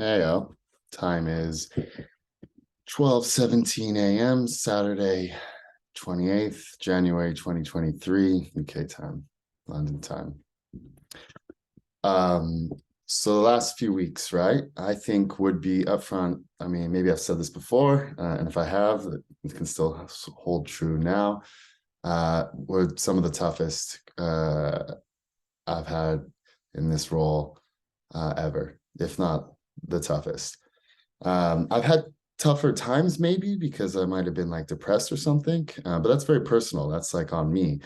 Heyo. Time is 12:17 a.m. Saturday, 28th January 2023, UK time, London time. Um, so the last few weeks, right? I think would be upfront. I mean, maybe I've said this before, and if I have, it can still hold true now. Were some of the toughest I've had in this role ever, if not the toughest. I've had tougher times maybe because I might have been like depressed or something, but that's very personal. That's like on me.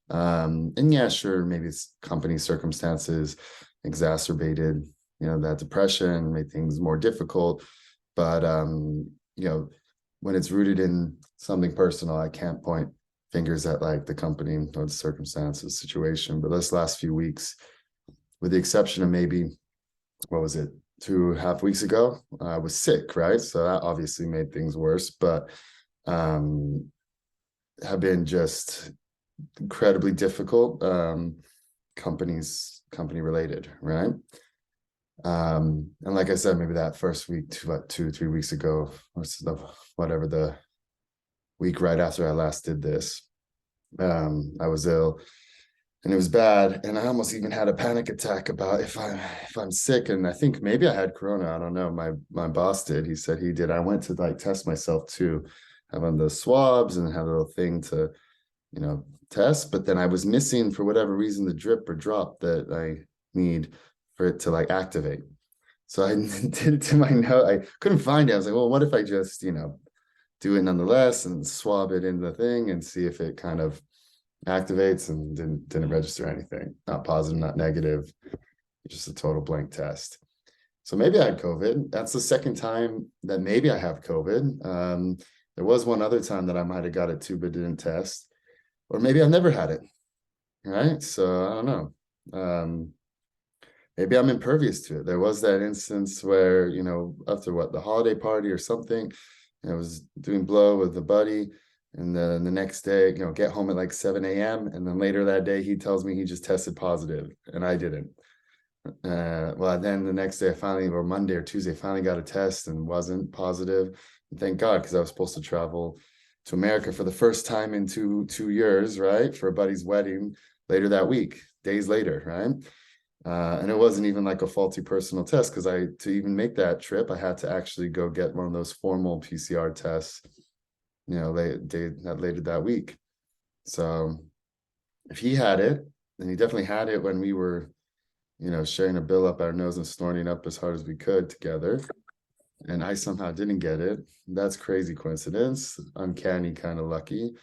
And yeah, sure, maybe it's company circumstances exacerbated, that depression, made things more difficult. But when it's rooted in something personal, I can't point fingers at like the company or the circumstances, situation. But this last few weeks, with the exception of maybe, what was it, 2.5 weeks ago, I was sick, right? So that obviously made things worse, but have been just incredibly difficult, company related, right? And like I said, maybe that first week, 2, 3 weeks ago, or whatever, the week right after I last did this, I was ill and it was bad. And I almost even had a panic attack about if I'm sick. And I think maybe I had corona. I don't know. My boss did. He said he did. I went to like test myself too, having the swabs and have a little thing to, test. But then I was missing, for whatever reason, the drip or drop that I need for it to like activate. So I did it to my note. I couldn't find it. I was like, well, what if I just, do it nonetheless and swab it in the thing and see if it kind of activates, and didn't register anything. Not positive, not negative, just a total blank test. So maybe I had COVID. That's the second time that maybe I have COVID. There was one other time that I might have got it too, but didn't test. Or maybe I've never had it, right? So I don't know. Maybe I'm impervious to it. There was that instance where, after the holiday party or something, I was doing blow with a buddy, and then the next day, get home at like 7 a.m. And then later that day, he tells me he just tested positive and I didn't. Well, then the next day, or Monday or Tuesday, finally got a test and wasn't positive. And thank God, because I was supposed to travel to America for the first time in two years, right? For a buddy's wedding later that week, days later, right? And it wasn't even like a faulty personal test, because to even make that trip, I had to actually go get one of those formal PCR tests, later that week. So if he had it, then he definitely had it when we were, sharing a bill up our nose and snorting up as hard as we could together. And I somehow didn't get it. That's crazy coincidence, uncanny, kind of lucky.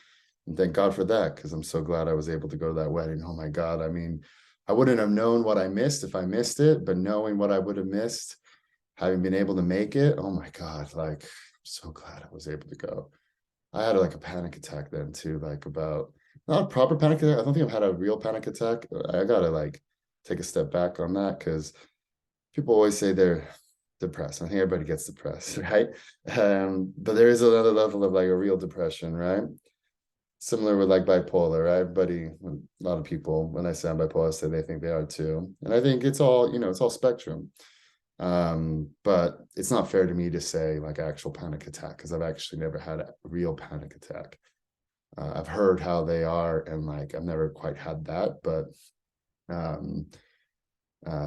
And thank God for that, because I'm so glad I was able to go to that wedding. Oh my God. I mean, I wouldn't have known what I missed if I missed it, but knowing what I would have missed, having been able to make it, oh my God, like, I'm so glad I was able to go. I had like a panic attack then too, like about, not a proper panic attack. I don't think I've had a real panic attack. I gotta like take a step back on that, because people always say they're depressed. I think everybody gets depressed, right? But there is another level of like a real depression, right? Similar with like bipolar, right? Everybody, a lot of people, when I say I'm bipolar, say they think they are too. And I think it's all, it's all spectrum. But it's not fair to me to say like actual panic attack, because I've actually never had a real panic attack. I've heard how they are, and like I've never quite had that, but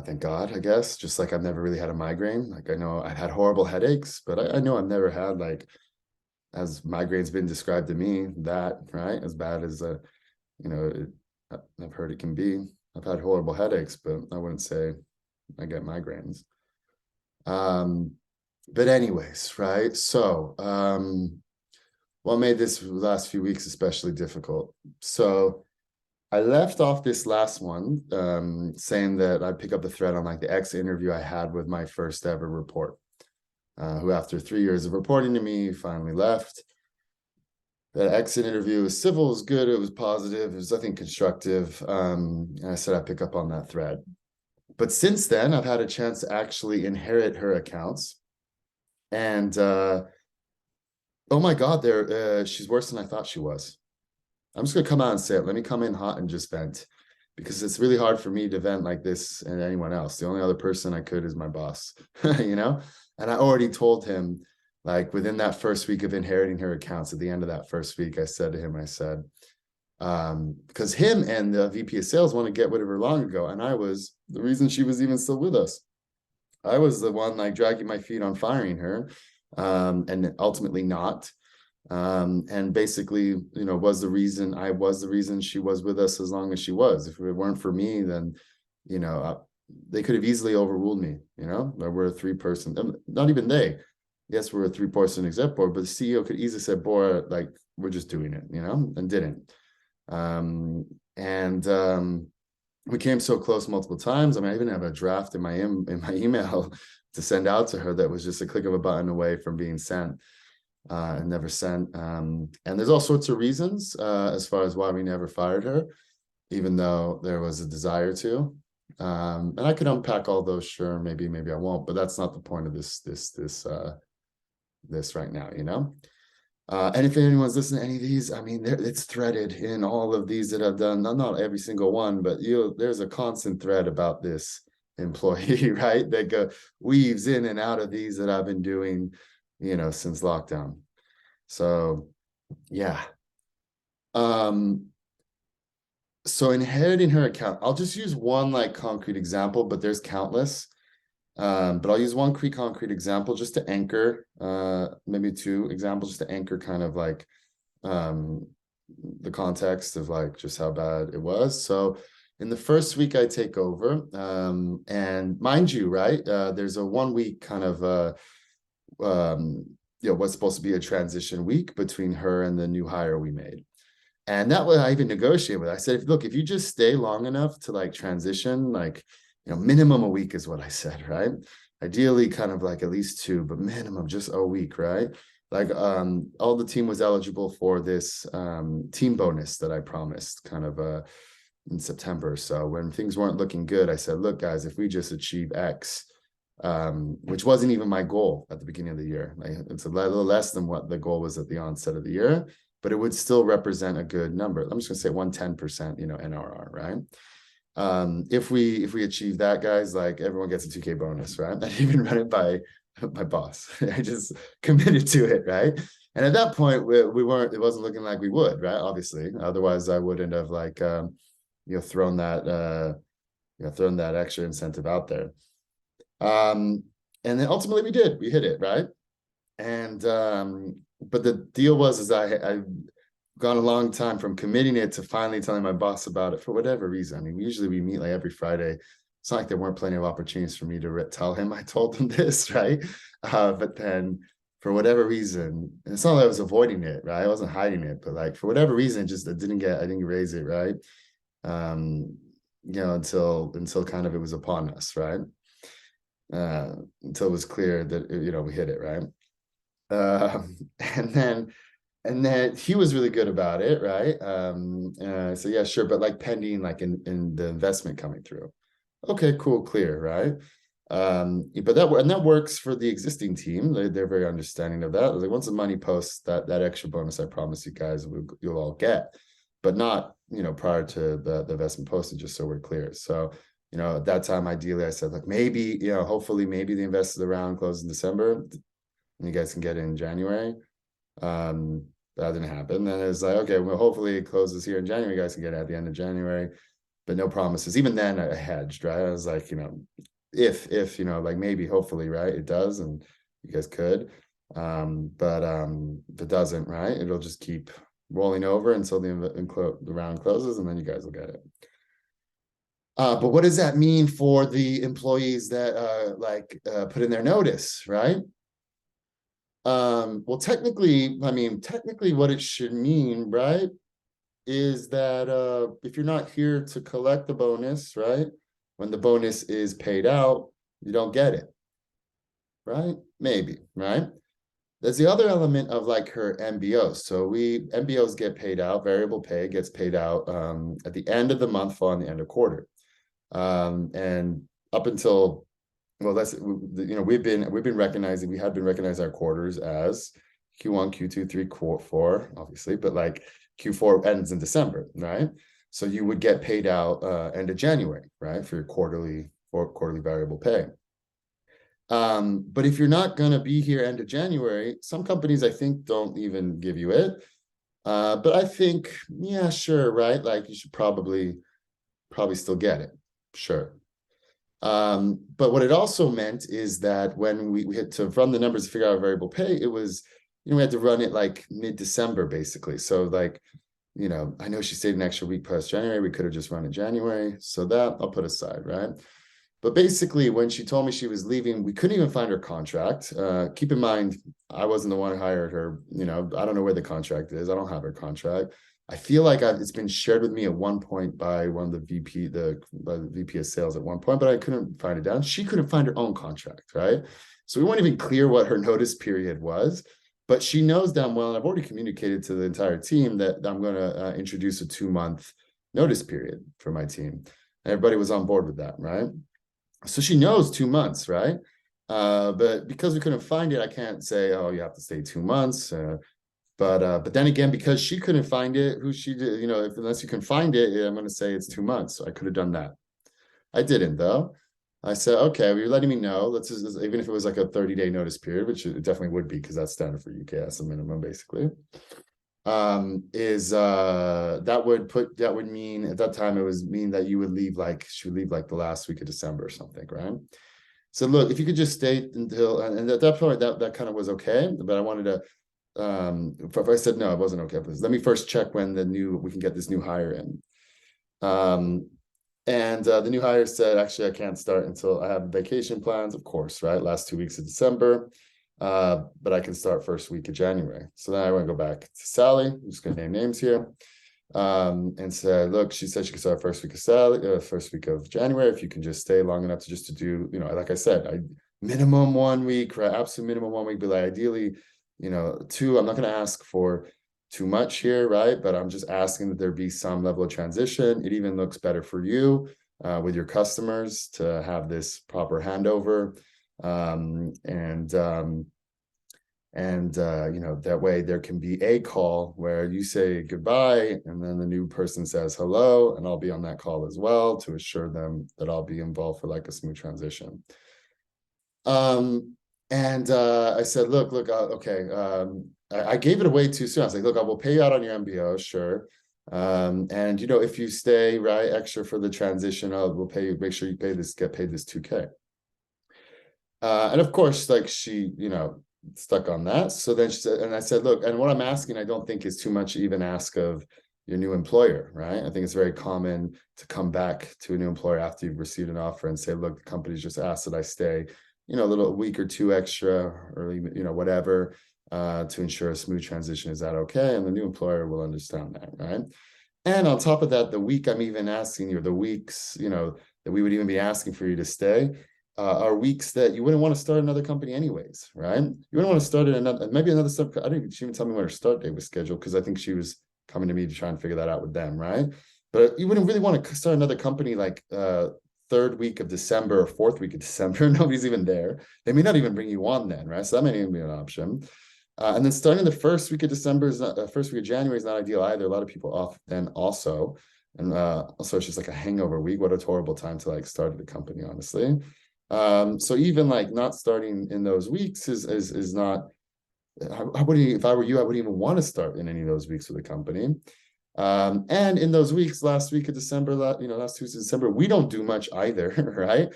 thank God, I guess. Just like I've never really had a migraine. Like I know I had horrible headaches, but I know I've never had, like, as migraines been described to me, that, right, as bad as I've heard it can be. I've had horrible headaches, but I wouldn't say I get migraines. But anyways, right? So what made this last few weeks especially difficult? So I left off this last one saying that I'd pick up the thread on like the interview I had with my first ever report, who after 3 years of reporting to me finally left. That exit interview was civil, was good, it was positive, it was, I think, constructive. And I said I'd pick up on that thread. But since then, I've had a chance to actually inherit her accounts. And oh my God, she's worse than I thought she was. I'm just gonna come out and say it. Let me come in hot and just vent. because it's really hard for me to vent like this and anyone else. The only other person I could is my boss, you know? And I already told him, like within that first week of inheriting her accounts, at the end of that first week, I said to him, I said, because him and the VP of sales want to get rid of her long ago. And I was the reason she was even still with us. I was the one like dragging my feet on firing her, and ultimately not. And basically, you know, I was the reason she was with us as long as she was. If it weren't for me, then, you know, they could have easily overruled me, you know, we're a 3-person, not even they. Yes, we're a 3-person exec board, but the CEO could easily say, boy, like, we're just doing it, you know, and didn't. We came so close multiple times. I mean, I even have a draft in my email to send out to her that was just a click of a button away from being sent, and never sent. And there's all sorts of reasons as far as why we never fired her, even though there was a desire to. And I could unpack all those, sure, maybe I won't, but that's not the point of this right now, you know. And if anyone's listening to any of these, I mean, it's threaded in all of these that I've done. Not every single one, but there's a constant thread about this employee, right? That weaves in and out of these that I've been doing, you know, since lockdown. So, yeah. So inheriting her account, I'll just use one like concrete example, but there's countless. But I'll use one concrete example just to anchor, maybe 2 examples just to anchor kind of like the context of like just how bad it was. So in the first week I take over, and mind you, right, there's a 1 week kind of you know, what's supposed to be a transition week between her and the new hire we made. And that was, I even negotiated with her. I said, look, if you just stay long enough to like transition, like, you know, minimum a week is what I said, right? Ideally kind of like at least 2, but minimum just a week, right? Like all the team was eligible for this team bonus that I promised kind of in September. So when things weren't looking good, I said, look, guys, if we just achieve X, which wasn't even my goal at the beginning of the year. Like, it's a little less than what the goal was at the onset of the year, but it would still represent a good number. I'm just gonna say 110%, you know, NRR, right? If we achieve that, guys, like everyone gets a 2K bonus, right? I didn't even run it by my boss. I just committed to it, right? And at that point, we weren't, it wasn't looking like we would, right? Obviously, otherwise I wouldn't have like, you know, thrown that extra incentive out there. And then ultimately we hit it, right? And but the deal was I've gone a long time from committing it to finally telling my boss about it for whatever reason. I mean, usually we meet like every Friday. It's not like there weren't plenty of opportunities for me to tell him I told him this, right? But then for whatever reason, and it's not that I was avoiding it, right? I wasn't hiding it, but like for whatever reason, just I didn't raise it, right? You know, until kind of it was upon us, right? Until it was clear that, you know, we hit it, right? And then he was really good about it, right? So yeah, sure, but like pending like in the investment coming through. Okay, cool, clear, right? But that works for the existing team. They're very understanding of that. Like once the money posts, that extra bonus I promise you guys you'll all get, but not, you know, prior to the investment posted, just so we're clear. So, you know, at that time, ideally, I said, like, maybe, you know, hopefully maybe the invested round closes in December and you guys can get it in January. That didn't happen. Then it's like, okay, well, hopefully it closes here in January. You guys can get it at the end of January, but no promises. Even then I hedged, right? I was like, you know, if, you know, like maybe, hopefully, right, it does, and you guys could. But if it doesn't, right, it'll just keep rolling over until the round closes, and then you guys will get it. But what does that mean for the employees that put in their notice, right? Well, technically what it should mean, right, is that if you're not here to collect the bonus, right, when the bonus is paid out, you don't get it, right? Maybe, right? There's the other element of like her MBOs. So MBOs get paid out, variable pay gets paid out at the end of the month following the end of quarter. And up until, well, that's, you know, we've been recognizing, we have been recognizing our quarters as Q1, Q2, 3, Q4, obviously, but like Q4 ends in December, right? So you would get paid out end of January, right, for your quarterly variable pay. But if you're not going to be here end of January, some companies I think don't even give you it. But I think, yeah, sure, right? Like you should probably still get it. Sure. But what it also meant is that when we had to run the numbers to figure out variable pay, it was, we had to run it like mid-December, basically. So like, I know she stayed an extra week past January. We could have just run it January. So that I'll put aside, right? But basically, when she told me she was leaving, we couldn't even find her contract. Keep in mind, I wasn't the one who hired her. I don't know where the contract is. I don't have her contract. I feel like it's been shared with me at one point by one of the VP of sales at one point, but I couldn't find it down. She couldn't find her own contract, right? So we weren't even clear what her notice period was, but she knows damn well, and I've already communicated to the entire team that I'm going to introduce a 2-month notice period for my team. And everybody was on board with that, right? So she knows 2 months, right? But because we couldn't find it, I can't say, oh, you have to stay 2 months. But then again, because she couldn't find it, unless you can find it, I'm going to say it's 2 months. So I could have done that. I didn't, though. I said, okay, well, you're letting me know. Let's just, even if it was like a 30-day notice period, which it definitely would be because that's standard for UK. That's the minimum, basically. That would mean at that time it was mean that you would leave she would leave like the last week of December or something, right? So look, if you could just stay until, and at that point that kind of was okay, but I wanted to if I said no, it wasn't okay. Let me first check when we can get this new hire in. And the new hire said, actually, I can't start until I have vacation plans, of course, right? Last 2 weeks of December. But I can start first week of January. So then I want to go back to Sally. I'm just going to name names here. And said, look, she said she could start first week of January, if you can just stay long enough to do, like I said, minimum 1 week, right? Absolute minimum 1 week, but like ideally, 2. I'm not going to ask for too much here, right? But I'm just asking that there be some level of transition. It even looks better for you with your customers to have this proper handover. That way there can be a call where you say goodbye and then the new person says hello, and I'll be on that call as well to assure them that I'll be involved for like a smooth transition. I said, look, okay. I gave it away too soon. I was like, look, I will pay you out on your MBO, sure. If you stay right extra for the transition, we'll pay you, make sure you get paid this 2K. And of course, like she, stuck on that. So then she said, and I said, look, and what I'm asking, I don't think is too much even ask of your new employer, right? I think it's very common to come back to a new employer after you've received an offer and say, look, the company's just asked that I stay, a week or 2 extra, or whatever, to ensure a smooth transition. Is that okay? And the new employer will understand that, right? And on top of that, the week I'm even asking you, the weeks, that we would even be asking for you to stay, are weeks that you wouldn't want to start another company anyways, right? You wouldn't want to start in another sub. I didn't even tell me when her start date was scheduled, because I think she was coming to me to try and figure that out with them, right? But you wouldn't really want to start another company like 3rd week of December or 4th week of December. Nobody's even there. They may not even bring you on then, right? So that may even be an option. And then starting the 1st week of December is not, 1st week of January is not ideal either. A lot of people off then also. And also it's just like a hangover week. What a horrible time to like start the company, honestly. So even like not starting in those weeks is not, if I were you, I wouldn't even want to start in any of those weeks with the company. And in those weeks, last week of December, last Tuesday of December, we don't do much either, right?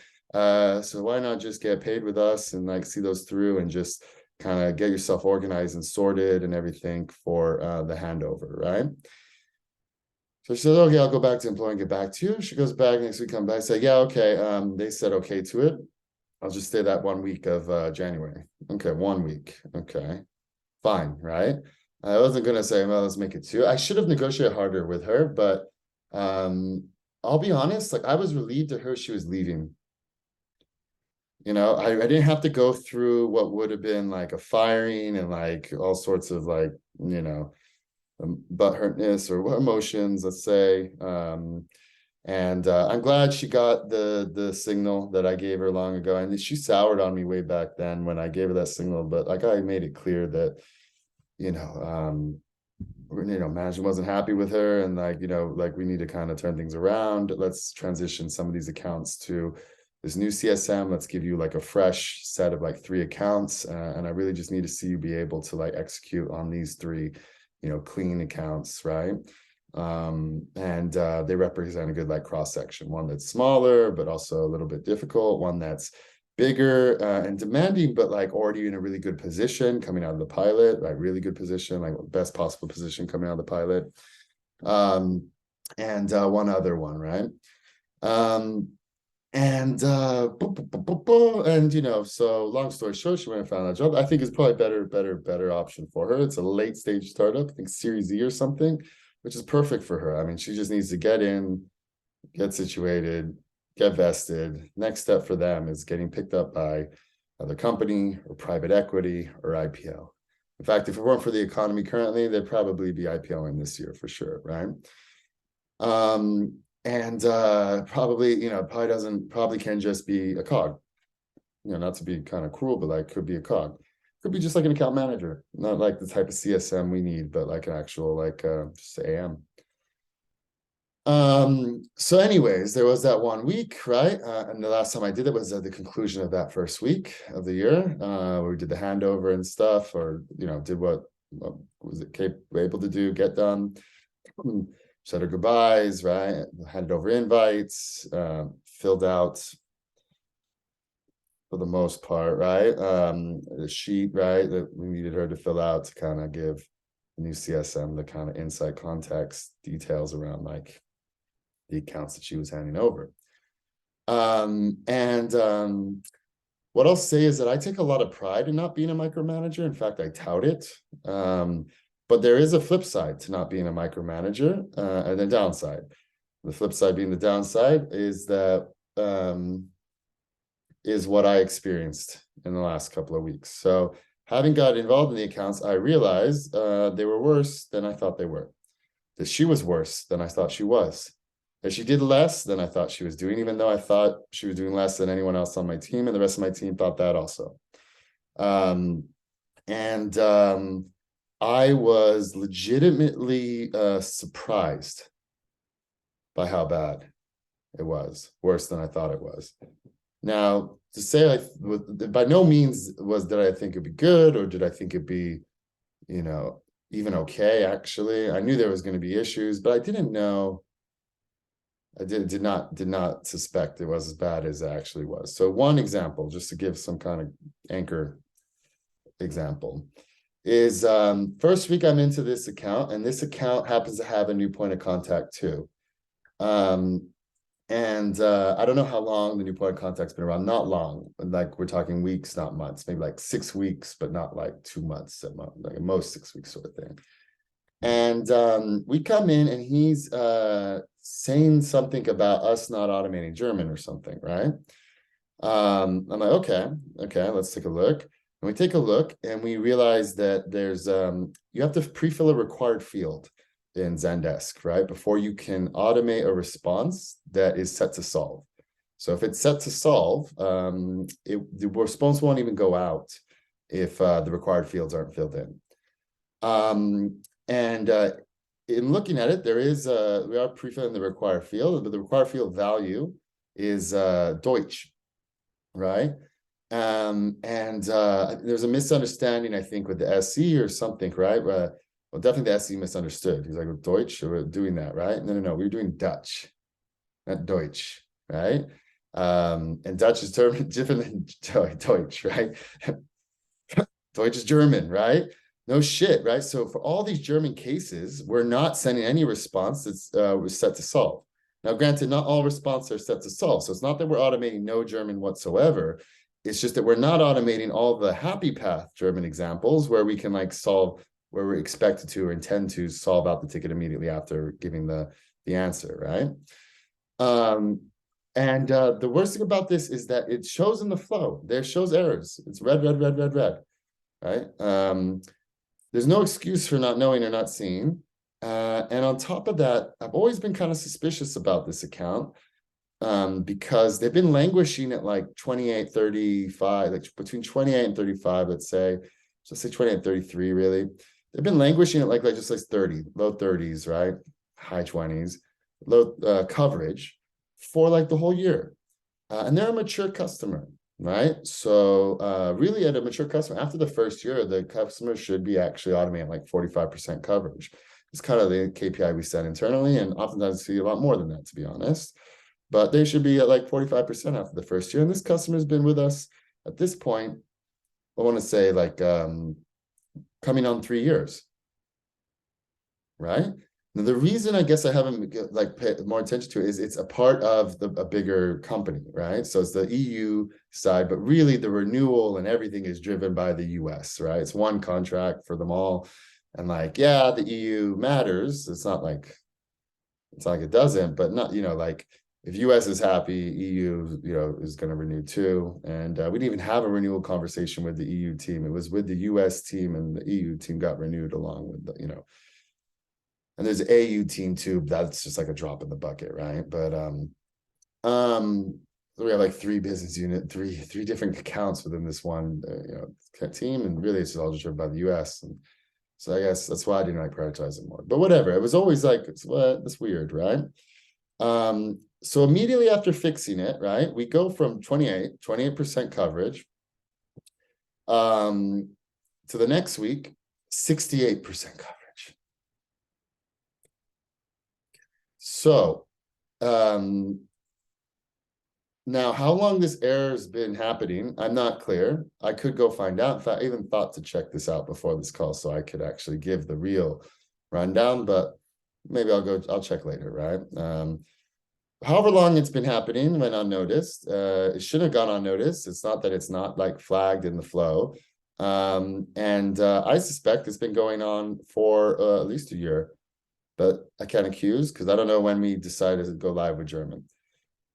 So why not just get paid with us and like see those through and just kind of get yourself organized and sorted and everything for the handover, right? So she says, okay, I'll go back to employee and get back to you. She goes back next week, come back, say, yeah, okay. They said okay to it. I'll just stay that 1 week of January. Okay, 1 week. Okay, fine, right? I wasn't gonna say, well, let's make it 2. I should have negotiated harder with her, but I'll be honest, like I was relieved to her she was leaving. I didn't have to go through what would have been like a firing and like all sorts of like, butthurtness or emotions, let's say. And I'm glad she got the signal that I gave her long ago. And she soured on me way back then when I gave her that signal. But like I made it clear that, management wasn't happy with her, and like, we need to kind of turn things around. Let's transition some of these accounts to this new CSM. Let's give you like a fresh set of like 3 accounts, and I really just need to see you be able to like execute on these 3 clean accounts, right? And they represent a good like cross section, one that's smaller but also a little bit difficult, one that's bigger and demanding, but like already in a really good position coming out of the pilot, like really good position, like best possible position coming out of the pilot. And one other one, right? And so long story short, she went and found that job. I think it's probably better option for her. It's a late stage startup, I think Series Z or something, which is perfect for her. I mean, she just needs to get in, get situated, get vested. Next step for them is getting picked up by another company or private equity or IPO. In fact, if it weren't for the economy currently, they'd probably be IPOing this year for sure, right? And probably can just be a cog. Not to be kind of cruel, but like could be a cog. Could be just like an account manager, not like the type of CSM we need, but like an actual like just AM. So anyways, there was that 1 week, right? And the last time I did it was at the conclusion of that first week of the year, where we did the handover and stuff, or did what was it able to do, get done, said our goodbyes, right? Handed over invites, filled out for the most part, right? The sheet, right, that we needed her to fill out to kind of give the new CSM the kind of insight, context, details around like the accounts that she was handing over. What I'll say is that I take a lot of pride in not being a micromanager. In fact, I tout it. But there is a flip side to not being a micromanager, and a downside. The flip side being the downside is that is what I experienced in the last couple of weeks. So having got involved in the accounts, I realized they were worse than I thought they were. That she was worse than I thought she was. That she did less than I thought she was doing, even though I thought she was doing less than anyone else on my team, and the rest of my team thought that also. I was legitimately surprised by how bad it was, worse than I thought it was. Now, to say by no means did I think it'd be good, or did I think it'd be, even okay, actually. I knew there was going to be issues, but I didn't know. I did not suspect it was as bad as it actually was. So one example, just to give some kind of anchor example, is first week I'm into this account, and this account happens to have a new point of contact too. I don't know how long the new point of contact's been around. Not long, like we're talking weeks, not months, maybe like 6 weeks, but not like 2 months, like at most 6 weeks sort of thing. And we come in and he's saying something about us not automating German or something, right? I'm like, okay, let's take a look. And we take a look and we realize that there's you have to pre-fill a required field in Zendesk, right? Before you can automate a response that is set to solve. So if it's set to solve, the response won't even go out if the required fields aren't filled in. In looking at it, there is we are pre-filling the required field, but the required field value is Deutsch, right? There's a misunderstanding, I think, with the SE or something, right? Well, definitely the SE misunderstood. He's like, Deutsch, we're doing that, right? No, we're doing Dutch, not Deutsch, right? And Dutch is different than Deutsch, right? Deutsch is German, right? No shit, right? So for all these German cases, we're not sending any response that's was set to solve. Now, granted, not all responses are set to solve. So it's not that we're automating no German whatsoever. It's just that we're not automating all the happy path German examples where we can like solve, where we're expected to or intend to solve out the ticket immediately after giving the answer, right? The worst thing about this is that it shows in the flow. There shows errors. It's red, right? There's no excuse for not knowing or not seeing. And on top of that, I've always been kind of suspicious about this account because they've been languishing at like 28, 35, like between 28 and 35, let's say. So let's say 28 and 33, really. they've been languishing at like just like 30, low 30s, right? High 20s, low coverage for like the whole year. And they're a mature customer, right? So really at a mature customer, after the first year, the customer should be actually automating like 45% coverage. It's kind of the KPI we set internally, and oftentimes see a lot more than that, to be honest. But they should be at like 45% after the first year. And this customer's been with us at this point, I want to say like coming on 3 years, right? Now, the reason I guess I haven't like paid more attention to it is it's a part of a bigger company, right? So it's the EU side, but really the renewal and everything is driven by the US, right? It's one contract for them all. And like, yeah, the EU matters. It's not like it doesn't, but not, like if US is happy, EU, is going to renew too. And we didn't even have a renewal conversation with the EU team. It was with the US team, and the EU team got renewed along with the, and there's an AU team too. That's just like a drop in the bucket, right? But we have like 3 business unit, three different accounts within this one, team, and really it's all just driven by the US. And so I guess that's why I didn't like prioritize it more. But whatever, it was always like, that's weird, right? So immediately after fixing it, right, we go from 28% coverage, to the next week, 68% coverage. So, now how long this error has been happening, I'm not clear. I could go find out. In fact, I even thought to check this out before this call so I could actually give the real rundown, but maybe I'll check later, right? However long it's been happening went unnoticed. It shouldn't have gone unnoticed. It's not that it's not like flagged in the flow. And I suspect it's been going on for at least a year, but I can't accuse because I don't know when we decided to go live with German.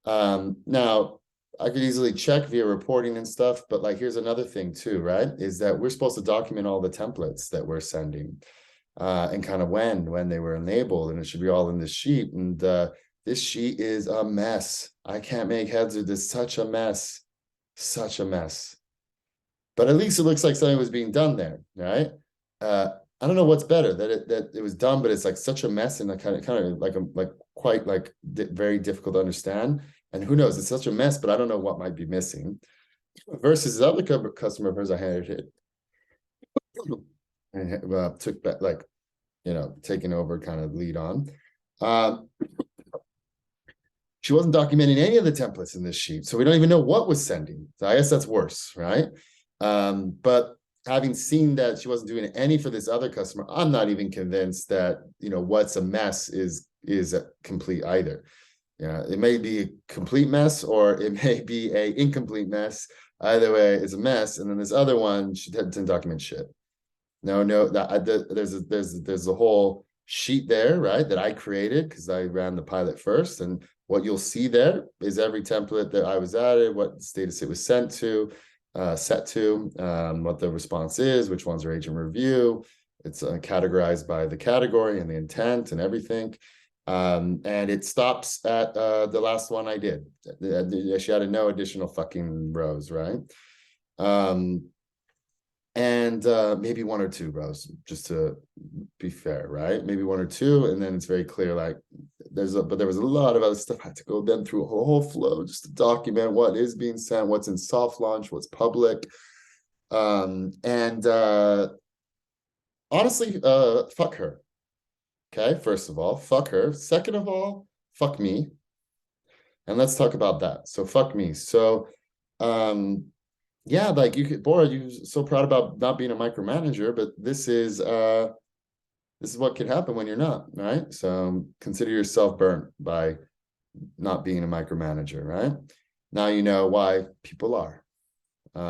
Now I could easily check via reporting and stuff, but like, here's another thing too, right? Is that we're supposed to document all the templates that we're sending, and kind of when they were enabled, and it should be all in this sheet. And this sheet is a mess. I can't make heads of this. Such a mess. But at least it looks like something was being done there, right? I don't know what's better, that it was done, but it's like such a mess, and kind of like quite like very difficult to understand. And who knows, it's such a mess, but I don't know what might be missing. Versus the other customer of hers, I handed it and took back, like, taking over kind of lead on. She wasn't documenting any of the templates in this sheet, so we don't even know what was sending. So I guess that's worse, right? But having seen that she wasn't doing any for this other customer, I'm not even convinced that what's a mess is a complete either. It may be a complete mess, or it may be a incomplete mess. Either way, it's a mess. And then this other one, she didn't document shit. There's a whole sheet there, right, that I created because I ran the pilot first, and what you'll see there is every template that I was added, what status it was sent to, set to, what the response is, which ones are agent review. It's categorized by the category and the intent and everything. And it stops at the last one I did. She added no additional fucking rows, right? And maybe 1 or 2 rows, just to be fair, right? Maybe 1 or 2, and then it's very clear, like but there was a lot of other stuff. I had to go then through a whole flow just to document what is being sent, what's in soft launch, what's public. And honestly, fuck her. Okay, first of all, fuck her. Second of all, fuck me. And let's talk about that. So fuck me. So yeah, like Bora, you're so proud about not being a micromanager, but this is what can happen when you're not, right? So consider yourself burnt by not being a micromanager, right? Now you know why people are. Is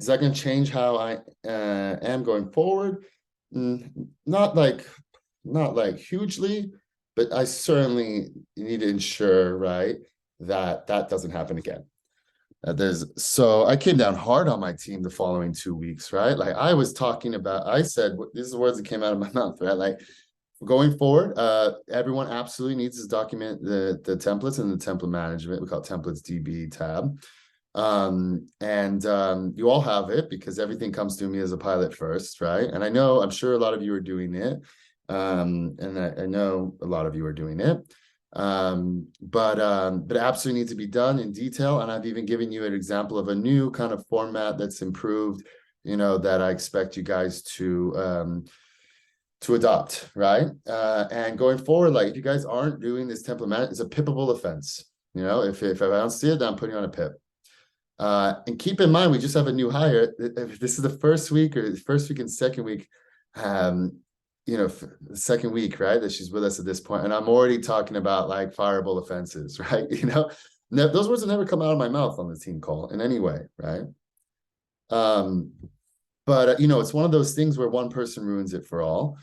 that going to change how I am going forward? Not like hugely, but I certainly need to ensure, right, that doesn't happen again. So I came down hard on my team the following 2 weeks, right? Like I said, these are the words that came out of my mouth, right? Like, going forward, everyone absolutely needs to document the templates and the template management. We call it templates DB tab. You all have it because everything comes to me as a pilot first, right? And I'm sure a lot of you are doing it. And I know a lot of you are doing it. But it absolutely needs to be done in detail. And I've even given you an example of a new kind of format that's improved, that I expect you guys to adopt, right? And going forward, like if you guys aren't doing this template, it's a pippable offense. If I don't see it, then I'm putting you on a pip. And keep in mind, we just have a new hire. If this is the first week and second week, the second week, right, that she's with us at this point, and I'm already talking about like fireable offenses, right? Those words have never come out of my mouth on the team call in any way, right? But it's one of those things where one person ruins it for all,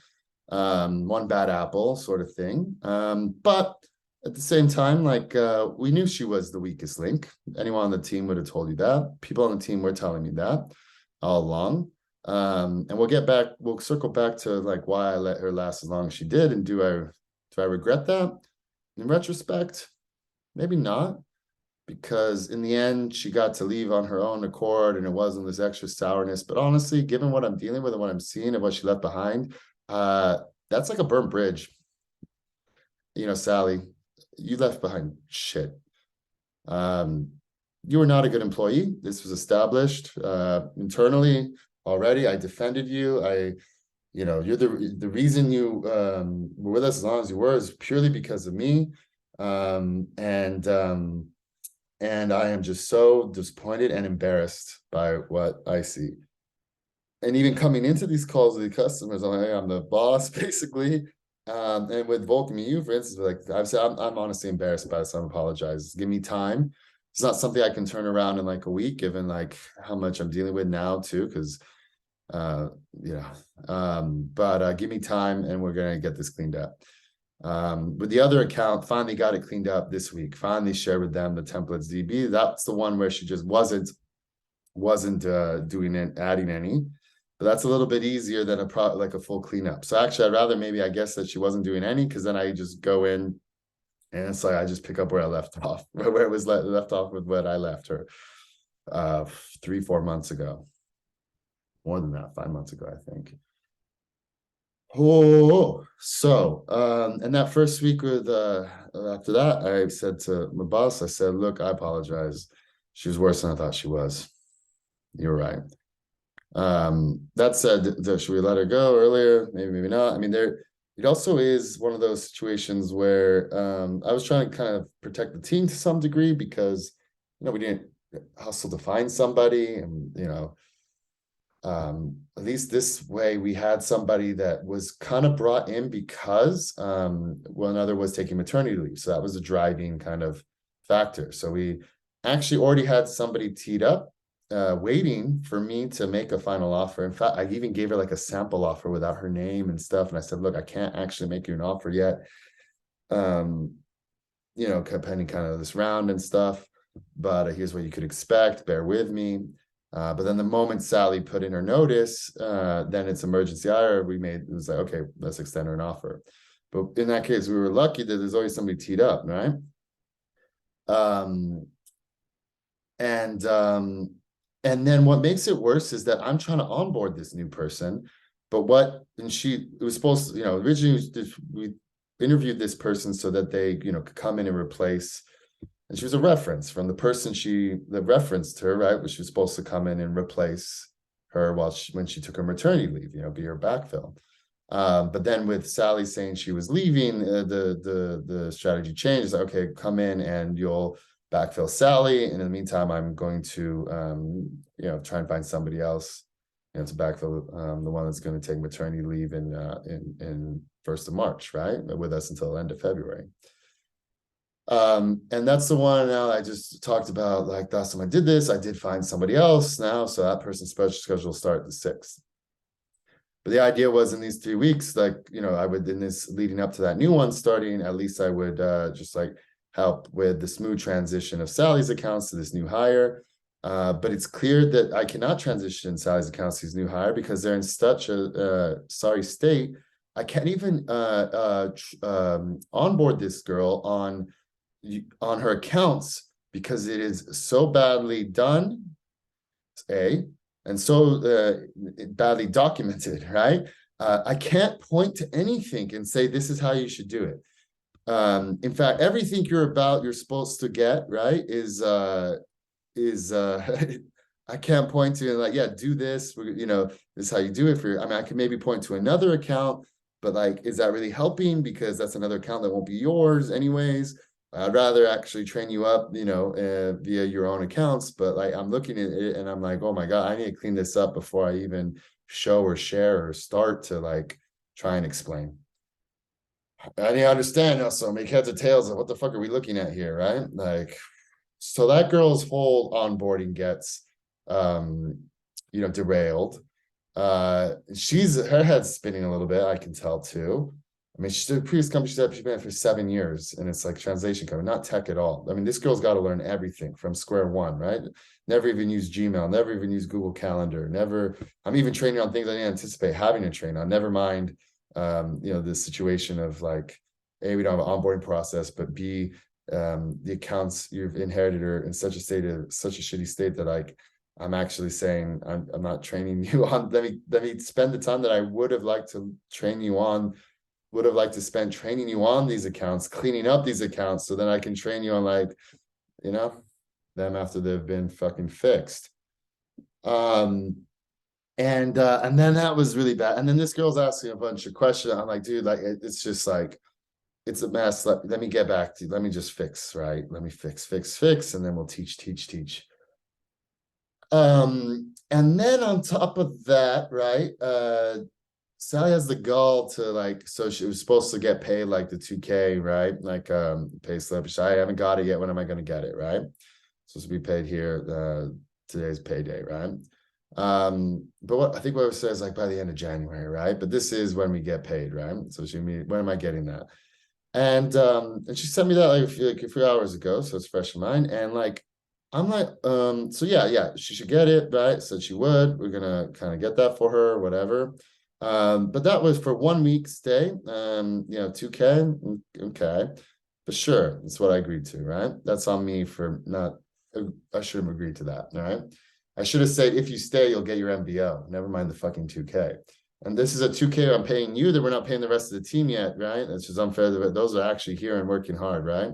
one bad apple sort of thing. But at the same time, like we knew she was the weakest link. Anyone on the team would have told you that. People on the team were telling me that all along. And we'll circle back to like why I let her last as long as she did. And do I regret that? In retrospect, maybe not, because in the end, she got to leave on her own accord and it wasn't this extra sourness. But honestly, given what I'm dealing with and what I'm seeing and what she left behind, that's like a burnt bridge. Sally, you left behind shit. You were not a good employee. This was established internally already. I defended you. You're the reason you were with us as long as you were is purely because of me. And I am just so disappointed and embarrassed by what I see. And even coming into these calls with the customers, I'm like, hey, I'm the boss, basically. And with Vulcan EU, for instance, like I've said, I'm honestly embarrassed by this. I apologize. Give me time. It's not something I can turn around in like a week, given like how much I'm dealing with now too, because give me time and we're gonna get this cleaned up. With the other account, finally got it cleaned up this week. Finally shared with them the templates DB. That's the one where she just wasn't doing it, adding any. But that's a little bit easier than a full cleanup. So actually, I'd rather I guess that she wasn't doing any, because then I just go in and it's like I just pick up where I left off, where it was left off with what I left her 3-4 months ago. More than that, 5 months ago, I think. And that first week after that, I said to my boss, I said, look, I apologize. She was worse than I thought she was. You're right. That said, should we let her go earlier? Maybe not. I mean, it also is one of those situations where I was trying to kind of protect the team to some degree, because we didn't hustle to find somebody, and at least this way we had somebody that was kind of brought in because another was taking maternity leave, so that was a driving kind of factor. So we actually already had somebody teed up, waiting for me to make a final offer. In fact, I even gave her like a sample offer without her name and stuff, and I said, look, I can't actually make you an offer yet, pending kind of this round and stuff, but here's what you could expect, bear with me. But then the moment Sally put in her notice, then it's emergency hire. It was like, okay, let's extend her an offer. But in that case, we were lucky that there's always somebody teed up, right? And then what makes it worse is that I'm trying to onboard this new person, it was supposed to, originally we interviewed this person so that they, could come in and replace. And she was a reference from the person that referenced her, right? Which was supposed to come in and replace her when she took her maternity leave, be her backfill. But then with Sally saying she was leaving, the strategy changed. Like, okay, come in and you'll backfill Sally. And in the meantime, I'm going to, try and find somebody else, to backfill the one that's going to take maternity leave in 1st of March, right? With us until the end of February. And that's the one now I just talked about. Like last time I did this, I did find somebody else now. So that person's special schedule will start the 6th. But the idea was in these 3 weeks, like, I would, in this leading up to that new one starting, at least I would just like help with the smooth transition of Sally's accounts to this new hire. But it's clear that I cannot transition Sally's accounts to this new hire because they're in such a sorry state. I can't even onboard this girl on her accounts because it is so badly done, and so badly documented, right? I can't point to anything and say this is how you should do it. In fact, everything you're supposed to get, right, is I can't point to like, yeah, do this, this is how you do it for, I mean, I can maybe point to another account, but like, is that really helping? Because that's another account that won't be yours anyways. I'd rather actually train you up, via your own accounts. But like, I'm looking at it and I'm like, oh my God, I need to clean this up before I even show or share or start to like try and explain. I need to understand also, make heads or tails of what the fuck are we looking at here, right? Like, so that girl's whole onboarding gets derailed. Her head's spinning a little bit, I can tell too. I mean, she's the previous company she's been at for 7 years, and it's like translation company, not tech at all. I mean, this girl's got to learn everything from square one, right? Never even use Gmail, never even use Google Calendar, never. I'm even training on things I didn't anticipate having to train on. Never mind, the situation of like, A, we don't have an onboarding process, but B, the accounts you've inherited are in such a shitty state that like I'm actually saying I'm not training you on. Let me spend the time that I would have liked to train you on, would have liked to spend training you on these accounts, cleaning up these accounts, so then I can train you on like, them after they've been fucking fixed. And then that was really bad. And then this girl's asking a bunch of questions. I'm like, dude, like it's just like, it's a mess. Let me get back to you. Let me just fix, right? Let me fix, and then we'll teach. And then on top of that, right, Sally has the gall to like, so she was supposed to get paid like the 2K, right? Like pay slip. I haven't got it yet. When am I going to get it, right? Supposed to be paid here. Today's payday, right? But what it says like by the end of January, right? But this is when we get paid, right? So when am I getting that? And she sent me that like a few hours ago, so it's fresh in mind. And like, I'm like, so yeah, she should get it, right? Said she would. We're gonna kind of get that for her, whatever. But that was for 1 week stay. 2K, okay, but sure, that's what I agreed to, right? That's on me for not. I should have agreed to that, all right? I should have said, if you stay, you'll get your MBO. Never mind the fucking 2K. And this is a 2K I'm paying you that we're not paying the rest of the team yet, right? That's just unfair. Those are actually here and working hard, right?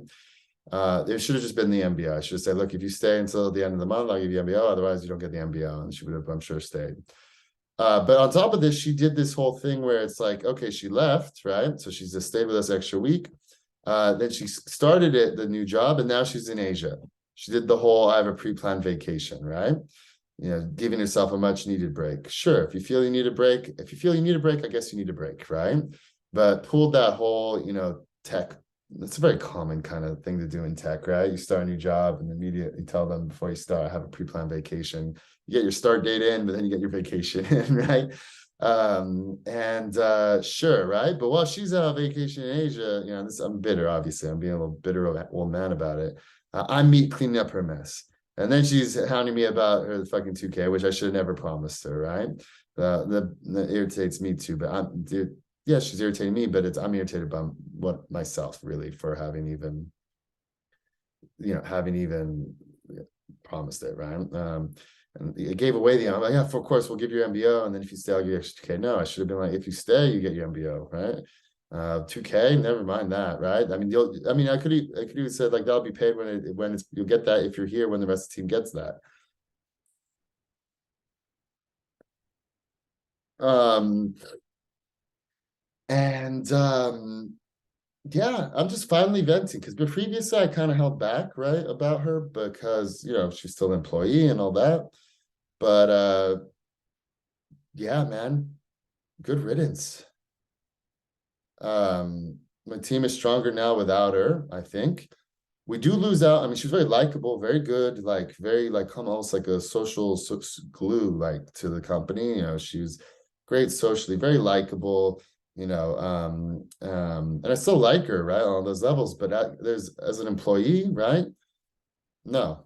There should have just been the MBO. I should have said, look, if you stay until the end of the month, I'll give you MBO. Otherwise, you don't get the MBO. And she would have, I'm sure, stayed. But on top of this, she did this whole thing where it's like, okay, she left, right? So she's just stayed with us extra week. Then she started the new job, and now she's in Asia. She did the whole, I have a pre-planned vacation, right? Giving yourself a much needed break. Sure, if you feel you need a break, I guess you need a break, right? But pulled that whole, tech. It's a very common kind of thing to do in tech, right? You start a new job and immediately tell them before you start, I have a pre-planned vacation. You get your start date in, but then you get your vacation in, right? Sure, right? But while she's on vacation in Asia, I'm bitter, obviously. I'm being a little bitter old man about it. I'm cleaning up her mess. And then she's hounding me about her fucking 2K, which I should have never promised her, right? That irritates me too. But yeah, she's irritating me, but I'm irritated by myself really for having even promised it, right? And it gave away the, I'm like, yeah, of course we'll give you your MBO, and then if you stay, I'll give you extra 2K. No, I should have been like, if you stay, you get your MBO, right? 2K, never mind that, right? I mean, I could even said like that'll be paid when you'll get that if you're here when the rest of the team gets that. Yeah, I'm just finally venting because previously I kind of held back, right, about her because she's still an employee and all that. But yeah, man, good riddance. My team is stronger now without her, I think. We do lose out. I mean, she's very likable, very good, like very like almost like a social glue like to the company. She's great socially, very likable, and I still like her, right, on those levels, but as an employee, right? No.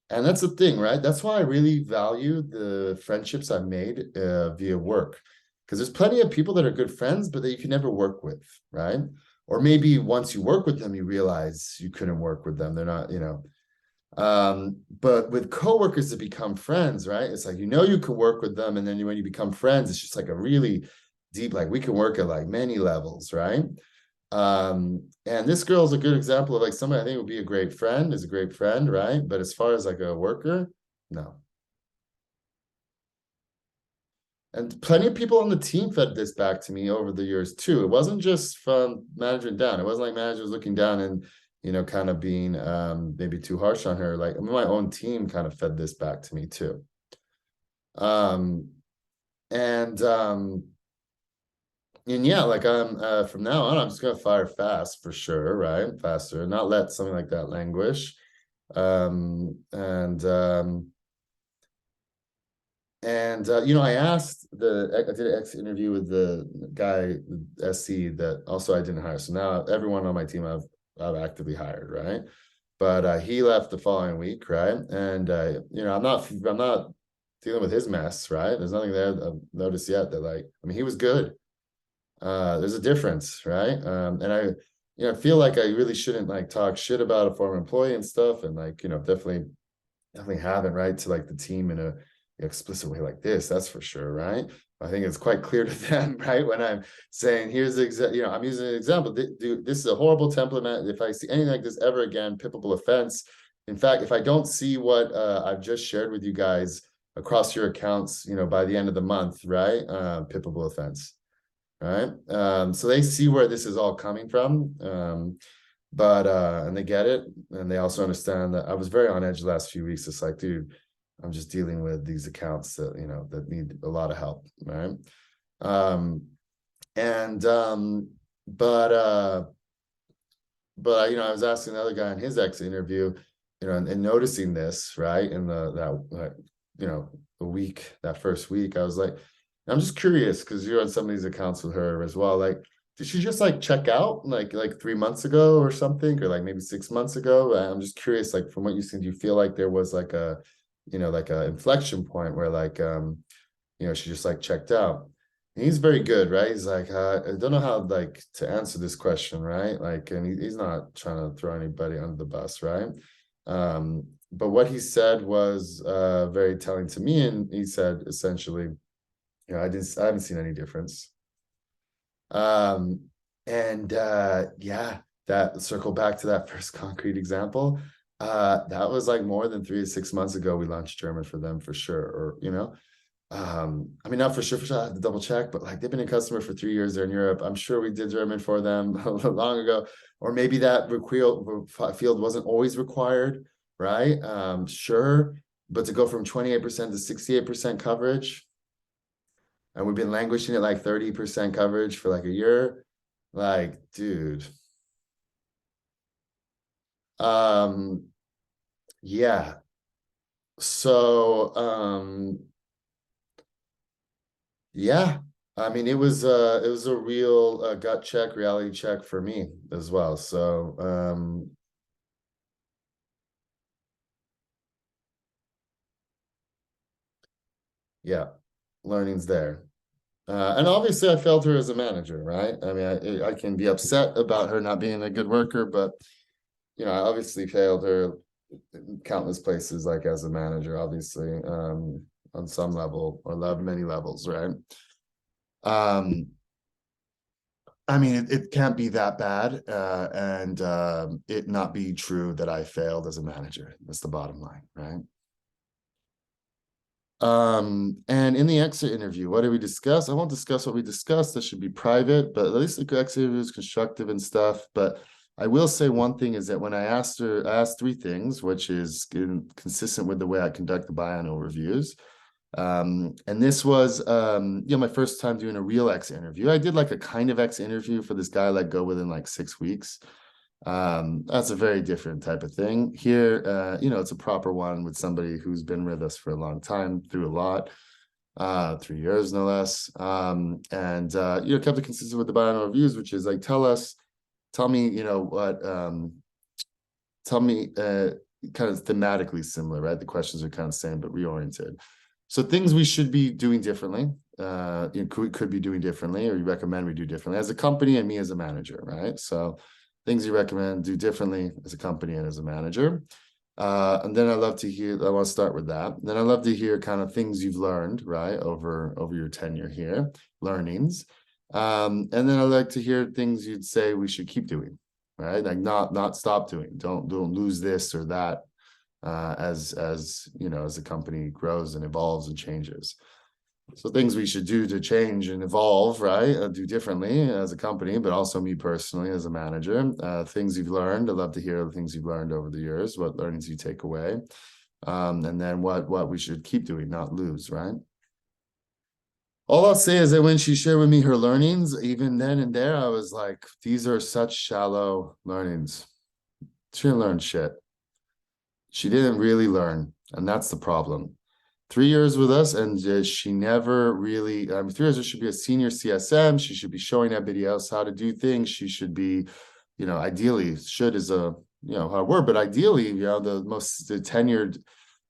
And that's the thing, right? That's why I really value the friendships I've made via work. Because there's plenty of people that are good friends, but that you can never work with, right? or maybe once you work with them, you realize you couldn't work with them. They're not, but with coworkers to become friends, right? It's like, you could work with them. And then when you become friends, it's just like a really deep, like we can work at like many levels, right? And this girl is a good example of like somebody I think would be a great friend, is a great friend, right? But as far as like a worker, no. And plenty of people on the team fed this back to me over the years too. It wasn't just from management down. It wasn't like managers looking down and, kind of being maybe too harsh on her. Like my own team kind of fed this back to me too. And yeah, like I'm from now on, I'm just gonna fire fast for sure, right? Faster, not let something like that languish. I asked I did an exit interview with the guy, the SC, that also I didn't hire. So now everyone on my team I've actively hired, right? But he left the following week, right? And I'm not dealing with his mess, right? There's nothing there I've noticed yet that like, I mean, he was good. There's a difference, right? And I feel like I really shouldn't like talk shit about a former employee and stuff, and like, definitely haven't, right, to like the team in a explicit way like this, that's for sure, right? I think it's quite clear to them, right, when I'm saying here's the I'm using an example. This is a horrible template. If I see anything like this ever again, pippable offense. In fact, if I don't see what I've just shared with you guys across your accounts, by the end of the month, right, pippable offense, right? So they see where this is all coming from. But and they get it, and they also understand that I was very on edge the last few weeks. It's like, dude, I'm just dealing with these accounts that that need a lot of help, right? But I was asking the other guy in his exit interview, and noticing this, right, in the week, that first week, I was like, I'm just curious because you're on some of these accounts with her as well, like, did she just like check out like 3 months ago or something, or like maybe 6 months ago? I'm just curious, like from what you said, do you feel like there was like a like a inflection point where like she just like checked out? And he's very good, right? He's like, I don't know how like to answer this question, right? Like, and he's not trying to throw anybody under the bus, right? But what he said was very telling to me, and he said essentially, I haven't seen any difference. Yeah, that circle back to that first concrete example. That was like more than 3 to 6 months ago. We launched German for them for sure, or I mean, not for sure, I have to double check, but like they've been a customer for 3 years. They're in Europe. I'm sure we did German for them long ago, or maybe that field wasn't always required, right? Sure, but to go from 28% to 68% coverage, and we've been languishing at like 30% coverage for like a year. Like, dude. Yeah. So, yeah. I mean, it was a real gut check, reality check for me as well. So, yeah, learning's there. And obviously I failed her as a manager, right? I mean, I can be upset about her not being a good worker, but I obviously failed her in countless places, like as a manager, obviously, on some level or many levels, right? I mean, it can't be that bad, and it not be true that I failed as a manager. That's the bottom line, right? And in the exit interview, what did we discuss? I won't discuss what we discussed. That should be private, but at least the exit interview is constructive and stuff. But I will say one thing is that when I asked her, I asked 3 things, which is consistent with the way I conduct the biannual reviews. And this was my first time doing a real exit interview. I did like a kind of exit interview for this guy I let go within like 6 weeks. That's a very different type of thing. Here, it's a proper one with somebody who's been with us for a long time, through a lot, 3 years no less. And kept it consistent with the biannual reviews, which is like, tell me what, tell me kind of thematically similar, right? The questions are kind of the same but reoriented. So things we should be doing differently, you could be doing differently, or you recommend we do differently as a company and me as a manager, right? So things you recommend do differently as a company and as a manager. And then I want to start with that. Then I love to hear kind of things you've learned, right, over your tenure here, learnings. And then I like to hear things you'd say we should keep doing, right? Like not stop doing. Don't lose this or that, as you know, as the company grows and evolves and changes. So things we should do to change and evolve, right? Do differently as a company, but also me personally as a manager. Things you've learned. I'd love to hear the things you've learned over the years, what learnings you take away. And then what we should keep doing, not lose, right? All I'll say is that when she shared with me her learnings, even then and there, I was like, these are such shallow learnings. She didn't learn shit. She didn't really learn, and that's the problem. 3 years with us, and she never really, 3 years, she should be a senior CSM. She should be showing everybody else how to do things. She should be, ideally, should is a, hard word, but ideally, the longest tenured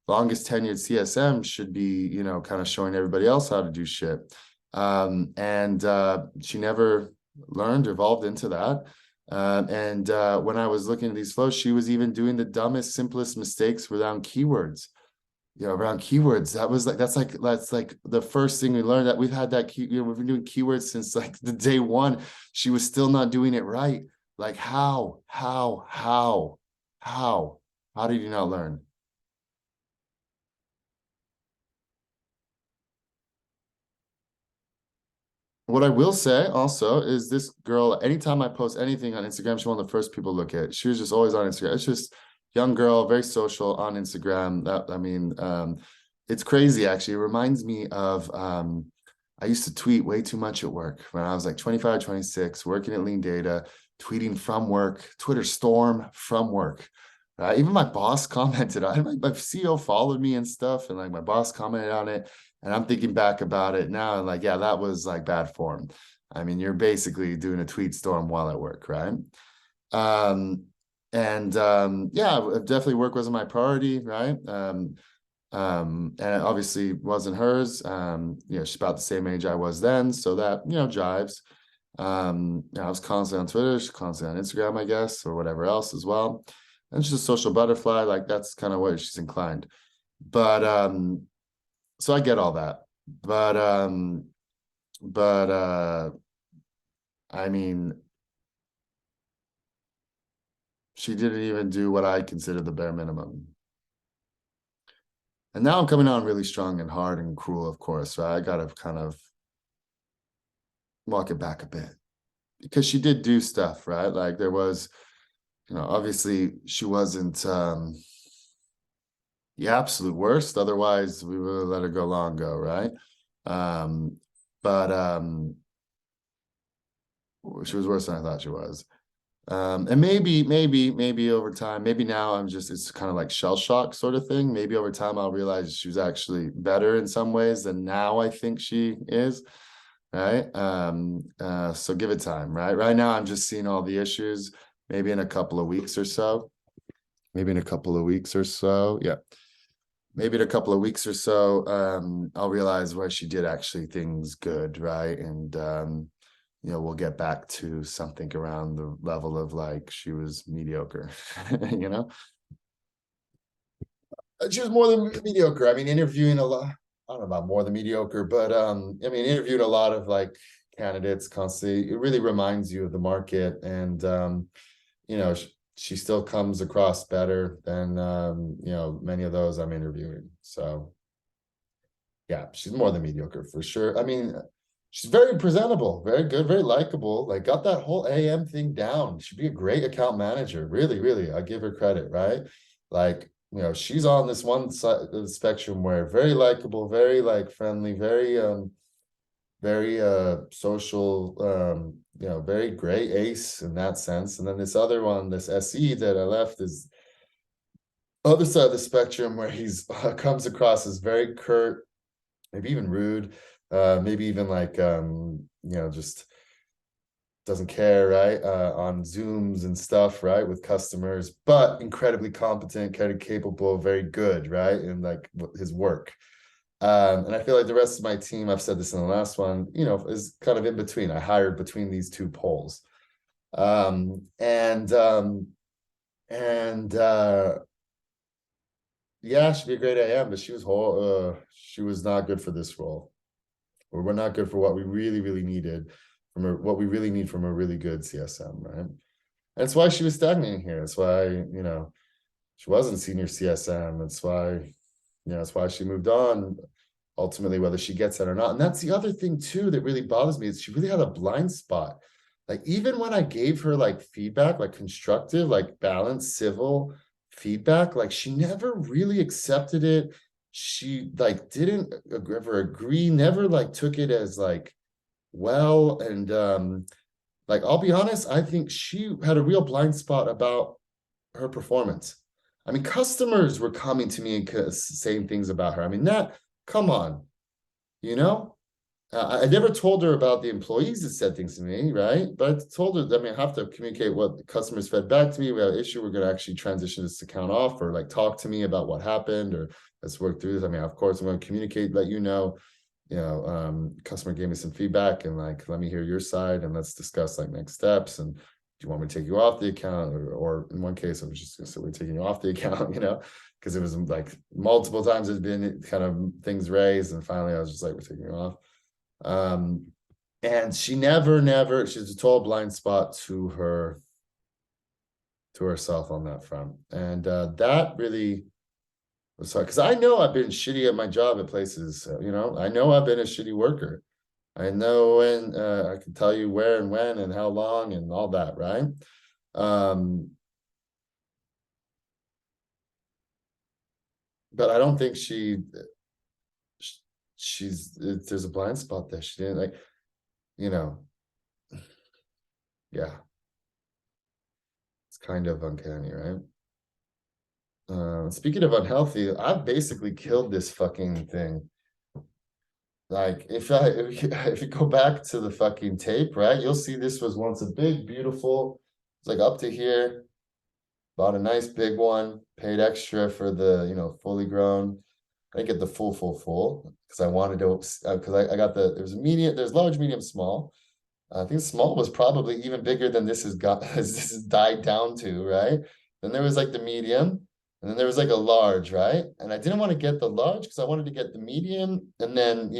CSM should be, kind of showing everybody else how to do shit. And she never learned, evolved into that. When I was looking at these flows, she was even doing the dumbest, simplest mistakes around keywords. Around keywords. That's like the first thing we learned, that we've had that we've been doing keywords since like the day one. She was still not doing it right. Like how did you not learn? What I will say also is this girl, anytime I post anything on Instagram, she's one of the first people to look at. She was just always on Instagram. It's just young girl, very social on Instagram. It's crazy, actually. It reminds me of, I used to tweet way too much at work when I was like 25, 26, working at LeanData, tweeting from work, Twitter storm from work. Even my boss commented on it. My CEO followed me and stuff, and like my boss commented on it. And I'm thinking back about it now, and like, yeah, that was like bad form. I mean, you're basically doing a tweet storm while at work, right? Yeah, definitely work wasn't my priority, right? And it obviously wasn't hers. She's about the same age I was then, so that, jives. I was constantly on Twitter, she's constantly on Instagram, I guess, or whatever else as well. And she's a social butterfly, like that's kind of where she's inclined. But so I get all that. But I mean, she didn't even do what I consider the bare minimum. And now I'm coming on really strong and hard and cruel, of course, right? I gotta kind of walk it back a bit, because she did do stuff, right? Like there was, obviously she wasn't the absolute worst. Otherwise, we would have let her go long ago, right? But she was worse than I thought she was. And maybe over time, maybe now it's kind of like shell shock sort of thing. Maybe over time I'll realize she was actually better in some ways than now I think she is. Right. So give it time, right? Right now I'm just seeing all the issues. Maybe in a couple of weeks or so. Yeah. Maybe in a couple of weeks or so, I'll realize where she did actually things good, right? And we'll get back to something around the level of like she was mediocre. She was more than mediocre. I mean, interviewing a lot. I don't know about more than mediocre, but interviewed a lot of like candidates constantly. It really reminds you of the market, and she still comes across better than many of those I'm interviewing. So yeah, she's more than mediocre for sure. I mean, she's very presentable, very good, very likable, like got that whole AM thing down. She'd be a great account manager. Really, really, I give her credit, right? Like, she's on this one side of the spectrum where very likable, very like friendly, very social, very gray ace in that sense. And then this other one, this SE that I left, is other side of the spectrum where he's comes across as very curt, maybe even rude, maybe even like just doesn't care, right? On Zooms and stuff, right, with customers, but incredibly competent, kind of capable, very good, right, in like his work. And I feel like the rest of my team, I've said this in the last one, is kind of in between. I hired between these two poles. Um, and um, and yeah, she'd be a great AM, but she was not good for this role. Or we're not good for what we really, really needed what we really need from a really good CSM, right? That's why she was stagnating here. That's why, she wasn't senior CSM. That's why she moved on. Ultimately, whether she gets it or not. And that's the other thing too that really bothers me, is she really had a blind spot. Like, even when I gave her like feedback, like constructive, like balanced, civil feedback, like she never really accepted it. She like didn't ever agree, never like took it as like well. And like, I'll be honest, I think she had a real blind spot about her performance. I mean, customers were coming to me and saying things about her. I mean, come on, you know? I never told her about the employees that said things to me, right? But I told her that, I have to communicate what the customers fed back to me. We have an issue. We're going to actually transition this account off, or like talk to me about what happened, or let's work through this. Of course, I'm going to communicate, let you know, customer gave me some feedback, and like, let me hear your side, and let's discuss like next steps. And do you want me to take you off the account? Or in one case, I was just going to say, we're taking you off the account, because it was like multiple times there's been kind of things raised. And finally I was just like, we're taking you off. And she she's a total blind spot to herself on that front. And that really was hard, because I know I've been shitty at my job at places. I know I've been a shitty worker. I know, and I can tell you where and when and how long and all that, right? But I don't think there's a blind spot there. She didn't like, yeah, it's kind of uncanny, right? Speaking of unhealthy, I've basically killed this fucking thing. Like, if you go back to the fucking tape, right, you'll see this was once a big, beautiful, it's like up to here. Bought a nice big one, paid extra for the, fully grown. I didn't get the full, because I wanted to, because I got there's a medium, there's large, medium, small. I think small was probably even bigger than this has got, as this has died down to, right? Then there was like the medium, and then there was like a large, right? And I didn't want to get the large because I wanted to get the medium, and then,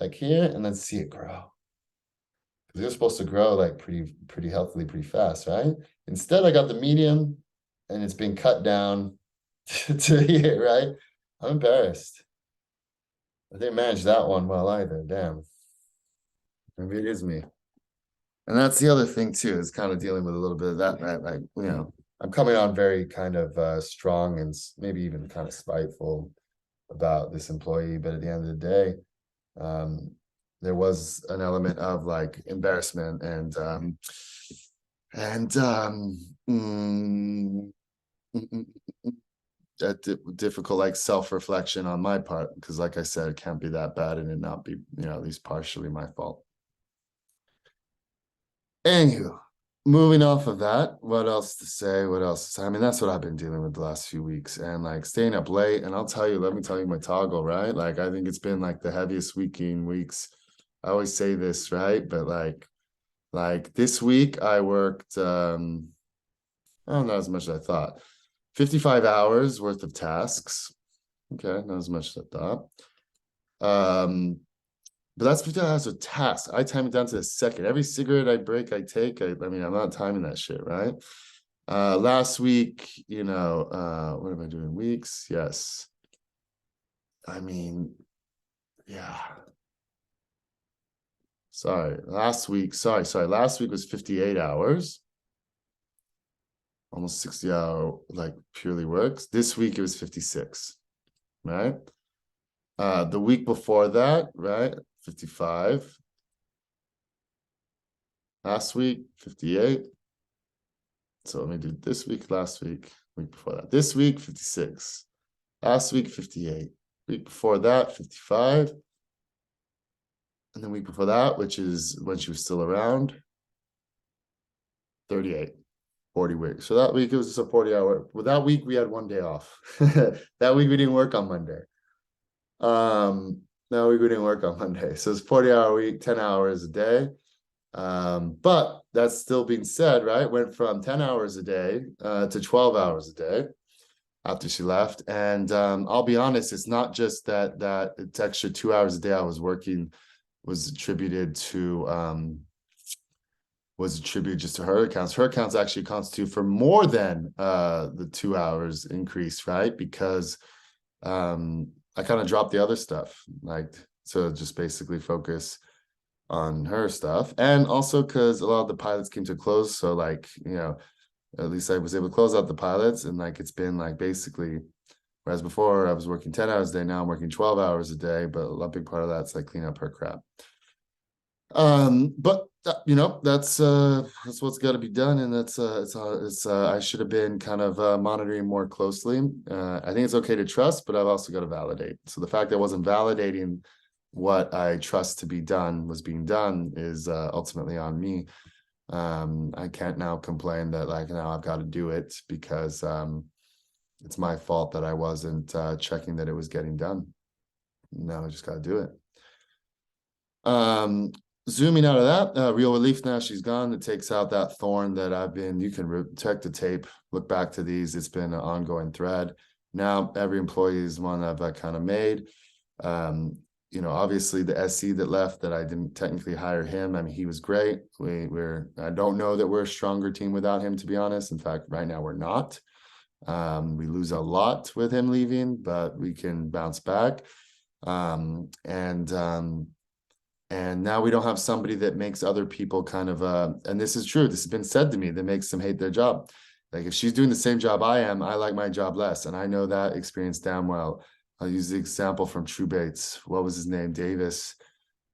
like here, and then see it grow. Because they're supposed to grow like pretty healthily, pretty fast, right? Instead, I got the medium, and it's been cut down to here, right? I'm embarrassed. I didn't manage that one well either. Damn. Maybe it is me. And that's the other thing too, is kind of dealing with a little bit of that, right? Like, I'm coming on very kind of strong and maybe even kind of spiteful about this employee, but at the end of the day, there was an element of like embarrassment and difficult like self-reflection on my part, because like I said, it can't be that bad and it not be, at least partially my fault. Anywho, moving off of that, what else to say? That's what I've been dealing with the last few weeks, and like staying up late. And let me tell you my toggle, right? Like, I think it's been like the heaviest weeks. I always say this, right? But like this week I worked, I don't know, as much as I thought. 55 hours worth of tasks. Okay, not as much as I thought. But that's 50 hours of tasks. I time it down to the second. Every cigarette I break, I take. I'm not timing that shit, right? Last week, what am I doing? Weeks? Yes. Yeah. Last week was 58 hours. Almost 60 hour, like purely works. This week it was 56, right? The week before that, right? 55. Last week, 58. So let me do this week, last week, week before that. This week, 56. Last week, 58. Week before that, 55. And then week before that, which is when she was still around, 38. 40 weeks. So that week it was just a 40-hour. Well, that week we had one day off. That week we didn't work on Monday. No, we didn't work on Monday. So it's 40-hour week, 10 hours a day. But that's still being said, right? Went from 10 hours a day to 12 hours a day after she left. And I'll be honest, it's not just that it's extra 2 hours a day I was working was attributed just to her accounts. Her accounts actually constitute for more than the 2 hours increase, right? Because I kind of dropped the other stuff, like to just basically focus on her stuff. And also because a lot of the pilots came to a close. So like, at least I was able to close out the pilots, and like it's been like basically, whereas before I was working 10 hours a day, now I'm working 12 hours a day, but a big part of that's like clean up her crap. But that's what's got to be done, and I should have been kind of monitoring more closely. I think it's okay to trust, but I've also got to validate. So the fact that I wasn't validating what I trust to be done was being done is ultimately on me. I can't now complain that like now I've got to do it because it's my fault that I wasn't checking that it was getting done. Now I just got to do it. Zooming out of that, Real Relief, now she's gone. It takes out that thorn that you can check the tape, look back to these. It's been an ongoing thread. Now every employee is one I've kind of made. Obviously the SC that left, that I didn't technically hire him. I mean, he was great. I don't know that we're a stronger team without him, to be honest. In fact, right now we're not. We lose a lot with him leaving, but we can bounce back. And now we don't have somebody that makes other people kind of, and this is true, this has been said to me, that makes them hate their job. Like if she's doing the same job I am, I like my job less. And I know that experience damn well. I'll use the example from True Baits. What was his name? Davis.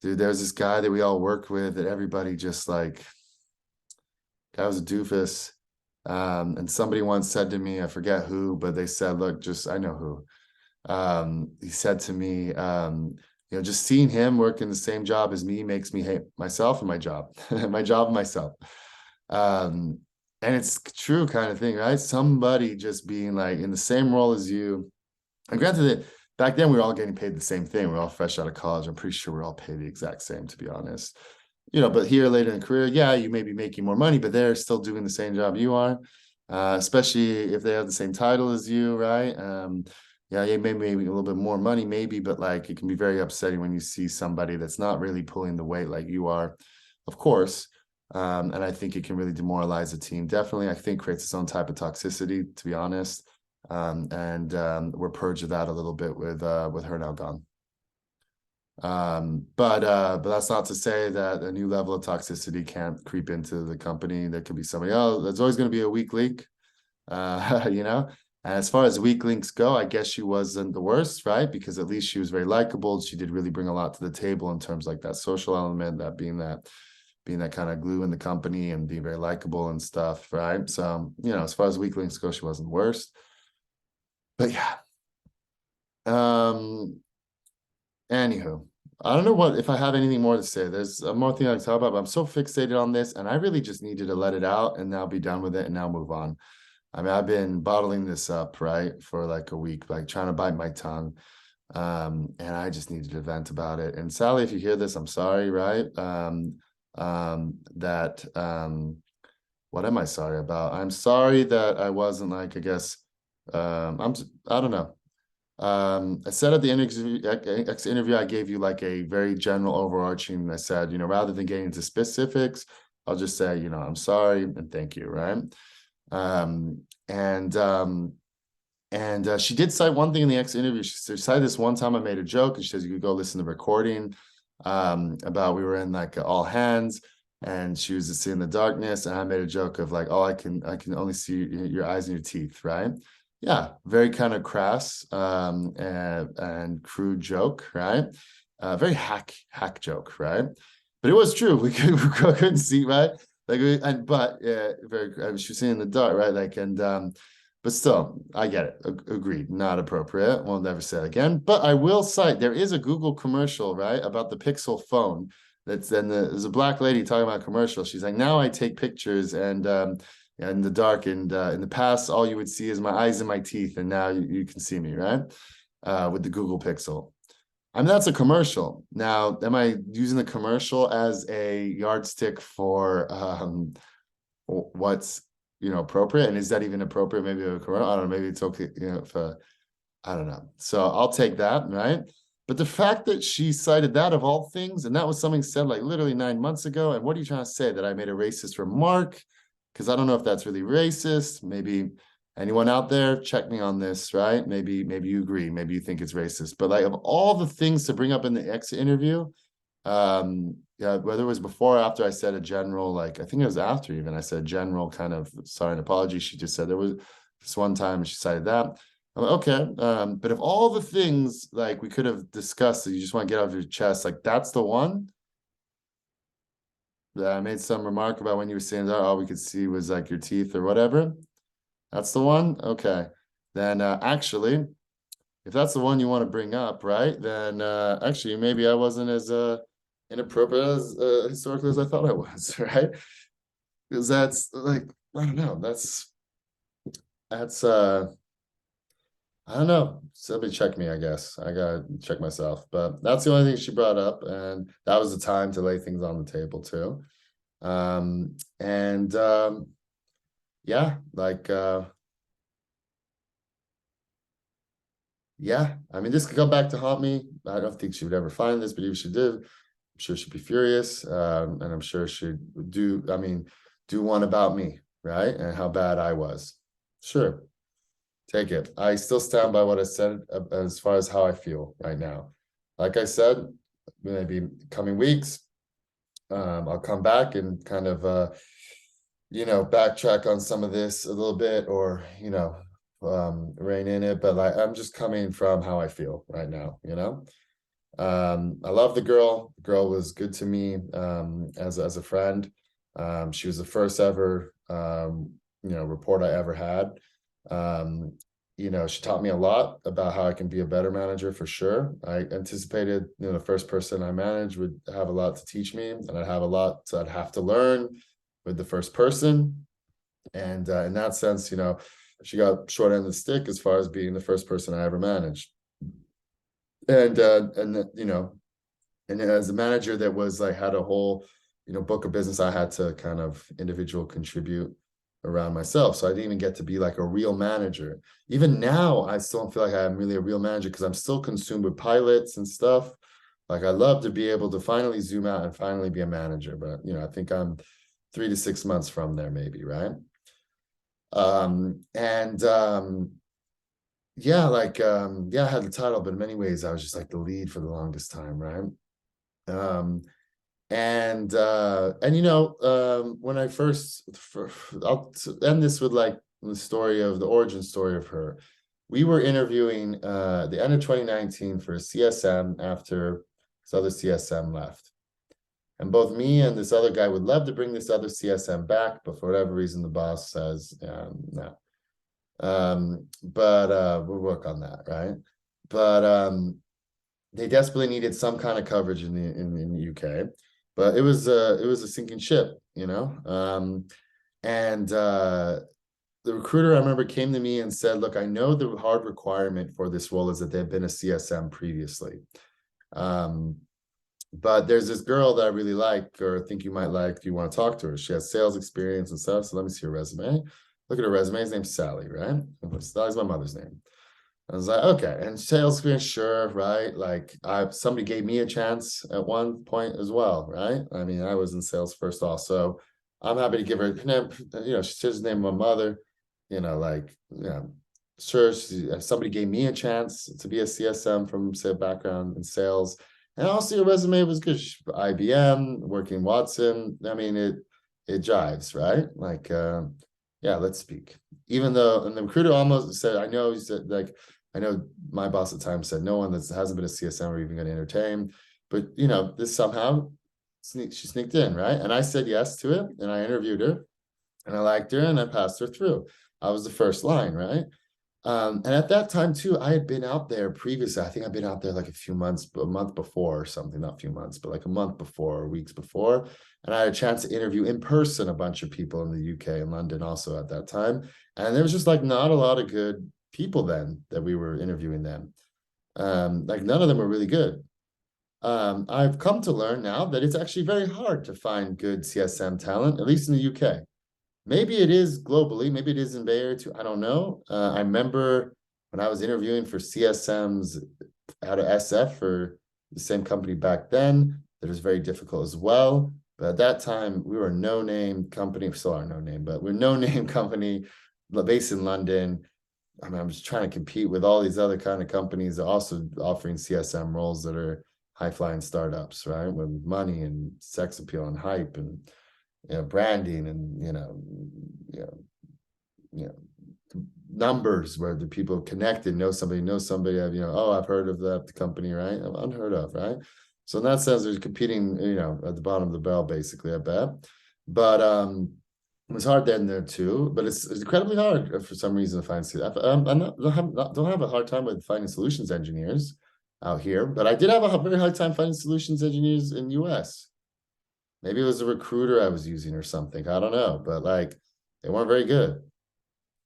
Dude, there's this guy that we all worked with that everybody just like, guy was a doofus. And somebody once said to me, I forget who, but they said, look, I know who. He said to me, just seeing him work in the same job as me makes me hate myself and my job, my job and myself. And it's true kind of thing, right? Somebody just being like in the same role as you. And granted that back then we were all getting paid the same thing. We're all fresh out of college. I'm pretty sure we're all paid the exact same, to be honest. But here later in the career, yeah, you may be making more money, but they're still doing the same job you are, especially if they have the same title as you, right? Yeah, maybe a little bit more money, maybe, but like it can be very upsetting when you see somebody that's not really pulling the weight like you are, of course. And I think it can really demoralize a team. Definitely, I think creates its own type of toxicity, to be honest. And we're purged of that a little bit with her now gone. But that's not to say that a new level of toxicity can't creep into the company. There could be somebody else. There's always going to be a weak link, And as far as weak links go, I guess she wasn't the worst, right? Because at least she was very likable. She did really bring a lot to the table in terms like that social element, that being that kind of glue in the company and being very likable and stuff, right? So, as far as weak links go, she wasn't worst. But yeah. Anywho, I don't know if I have anything more to say. There's a more thing I can talk about, but I'm so fixated on this, and I really just needed to let it out and now be done with it and now move on. I mean, I've been bottling this up, right, for like a week, like trying to bite my tongue. And I just needed to vent about it. And Sally, if you hear this, I'm sorry, right? What am I sorry about? I'm sorry that I wasn't like, I guess, I don't know. I said at the interview, I gave you like a very general overarching, I said, rather than getting into specifics, I'll just say, I'm sorry and thank you, right? And she did cite one thing in the X interview. She cited this one time I made a joke, and she says you could go listen to the recording about we were in like all hands, and she was just seeing the darkness, and I made a joke of like, oh, I can only see your eyes and your teeth, right? Yeah, very kind of crass and crude joke, right? Very hack joke, right? But it was true. We couldn't see, right? Like, but yeah, she was seeing in the dark, right? Like, but still, I get it. Agreed. Not appropriate. Won't never say it again. But I will cite there is a Google commercial, right, about the Pixel phone. There's a black lady talking about a commercial. She's like, now I take pictures and in the dark, and in the past, all you would see is my eyes and my teeth, and now you can see me, right? With the Google Pixel. I mean, that's a commercial. Now, am I using the commercial as a yardstick for what's, appropriate? And is that even appropriate? Maybe a commercial? I don't know. Maybe it's okay, if I don't know. So I'll take that, right? But the fact that she cited that of all things, and that was something said like literally 9 months ago. And what are you trying to say? That I made a racist remark? Because I don't know if that's really racist. Maybe anyone out there, check me on this, right? Maybe you agree. Maybe you think it's racist. But like of all the things to bring up in the exit interview, yeah, whether it was before or after I said a general, like I think it was after even I said general kind of sorry and apology. She just said there was this one time and she cited that. I'm like, okay, but of all the things like we could have discussed that you just want to get off your chest, like that's the one that I made some remark about when you were saying that all we could see was like your teeth or whatever. That's the one. Okay, then actually, if that's the one you want to bring up, right? Then actually, maybe I wasn't as inappropriate as historically as I thought I was, right? Because that's like I don't know. That's I don't know. Somebody check me, I guess. I gotta check myself. But that's the only thing she brought up, and that was the time to lay things on the table too. And yeah, like yeah, I mean, this could come back to haunt me. I don't think she would ever find this, but if she did, I'm sure she'd be furious. And I'm sure she'd do one about me, right? And how bad I was. Sure. Take it. I still stand by what I said as far as how I feel right now. Like I said, maybe coming weeks, I'll come back and kind of backtrack on some of this a little bit, or rein in it. But like I'm just coming from how I feel right now. I love the girl. The girl was good to me as a friend. She was the first ever report I ever had. She taught me a lot about how I can be a better manager for sure. I anticipated, the first person I managed would have a lot to teach me, and I'd have a lot I'd have to learn with the first person. And in that sense, she got short end of the stick as far as being the first person I ever managed. And and as a manager that was like had a whole, book of business, I had to kind of individual contribute around myself. So I didn't even get to be like a real manager. Even now, I still don't feel like I'm really a real manager because I'm still consumed with pilots and stuff. Like I love to be able to finally zoom out and finally be a manager. But I think I'm 3 to 6 months from there, maybe, right? Yeah, like I had the title, but in many ways I was just like the lead for the longest time, right? When I I'll end this with like the story of the origin story of her. We were interviewing the end of 2019 for a CSM after this other CSM left. And both me and this other guy would love to bring this other CSM back, but for whatever reason, the boss says no. But we'll work on that, right? But they desperately needed some kind of coverage in the UK, but it was a sinking ship, and the recruiter, I remember, came to me and said, look, I know the hard requirement for this role is that they've been a CSM previously. But there's this girl that I really like, or think you might like. Do you want to talk to her? She has sales experience and stuff. So let me see her resume. Look at her resume. His name's Sally, right? Sally's my mother's name. I was like, okay. And sales experience, sure, right? Like somebody gave me a chance at one point as well, right? I mean, I was in sales first off. So I'm happy to give her, she says the name of my mother, sure, somebody gave me a chance to be a CSM from, say, a background in sales. And also your resume was good. IBM, working Watson. I mean, it jives, right? Like, yeah, let's speak. Even though, and the recruiter almost said, I know, he said, like, I know my boss at the time said no one that hasn't been a CSM are even going to entertain. But, this somehow, she sneaked in, right? And I said yes to it, and I interviewed her, and I liked her, and I passed her through. I was the first line, right? And at that time too, I had been out there previously. I think I'd been out there like a month before or something, not a few months, but like a month before or weeks before. And I had a chance to interview in person a bunch of people in the UK and London also at that time. And there was just like not a lot of good people then that we were interviewing them. Like none of them are really good. I've come to learn now that it's actually very hard to find good CSM talent, at least in the UK. Maybe it is globally, maybe it is in Bay Area too. I don't know. I remember when I was interviewing for CSMs out of SF for the same company back then, that was very difficult as well. But at that time, we were a no-name company, we still are no-name, but we're a no-name company based in London. I mean, I'm just trying to compete with all these other kind of companies that are also offering CSM roles that are high-flying startups, right? With money and sex appeal and hype and branding and you know, you know, numbers where the people connected know somebody, oh, I've heard of that company, right? Unheard of, right? So in that sense, there's competing, at the bottom of the barrel, basically, I bet. But it was hard then there too, but it's incredibly hard for some reason to find. Don't have a hard time with finding solutions engineers out here, but I did have a very hard time finding solutions engineers in US. Maybe it was a recruiter I was using or something. I don't know, but like they weren't very good.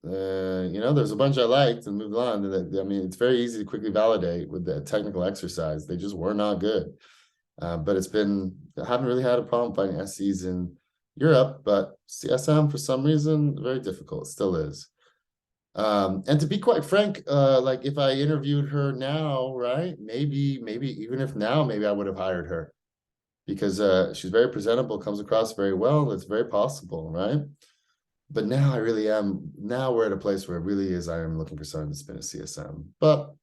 There's a bunch I liked and moved on. I mean, it's very easy to quickly validate with the technical exercise. They just were not good. But I haven't really had a problem finding SEs in Europe, but CSM for some reason, very difficult, still is. And to be quite frank, like if I interviewed her now, right, maybe even if now, maybe I would have hired her because she's very presentable, comes across very well. It's very possible, right? But now we're at a place where it really is, I am looking for someone to spin a CSM. But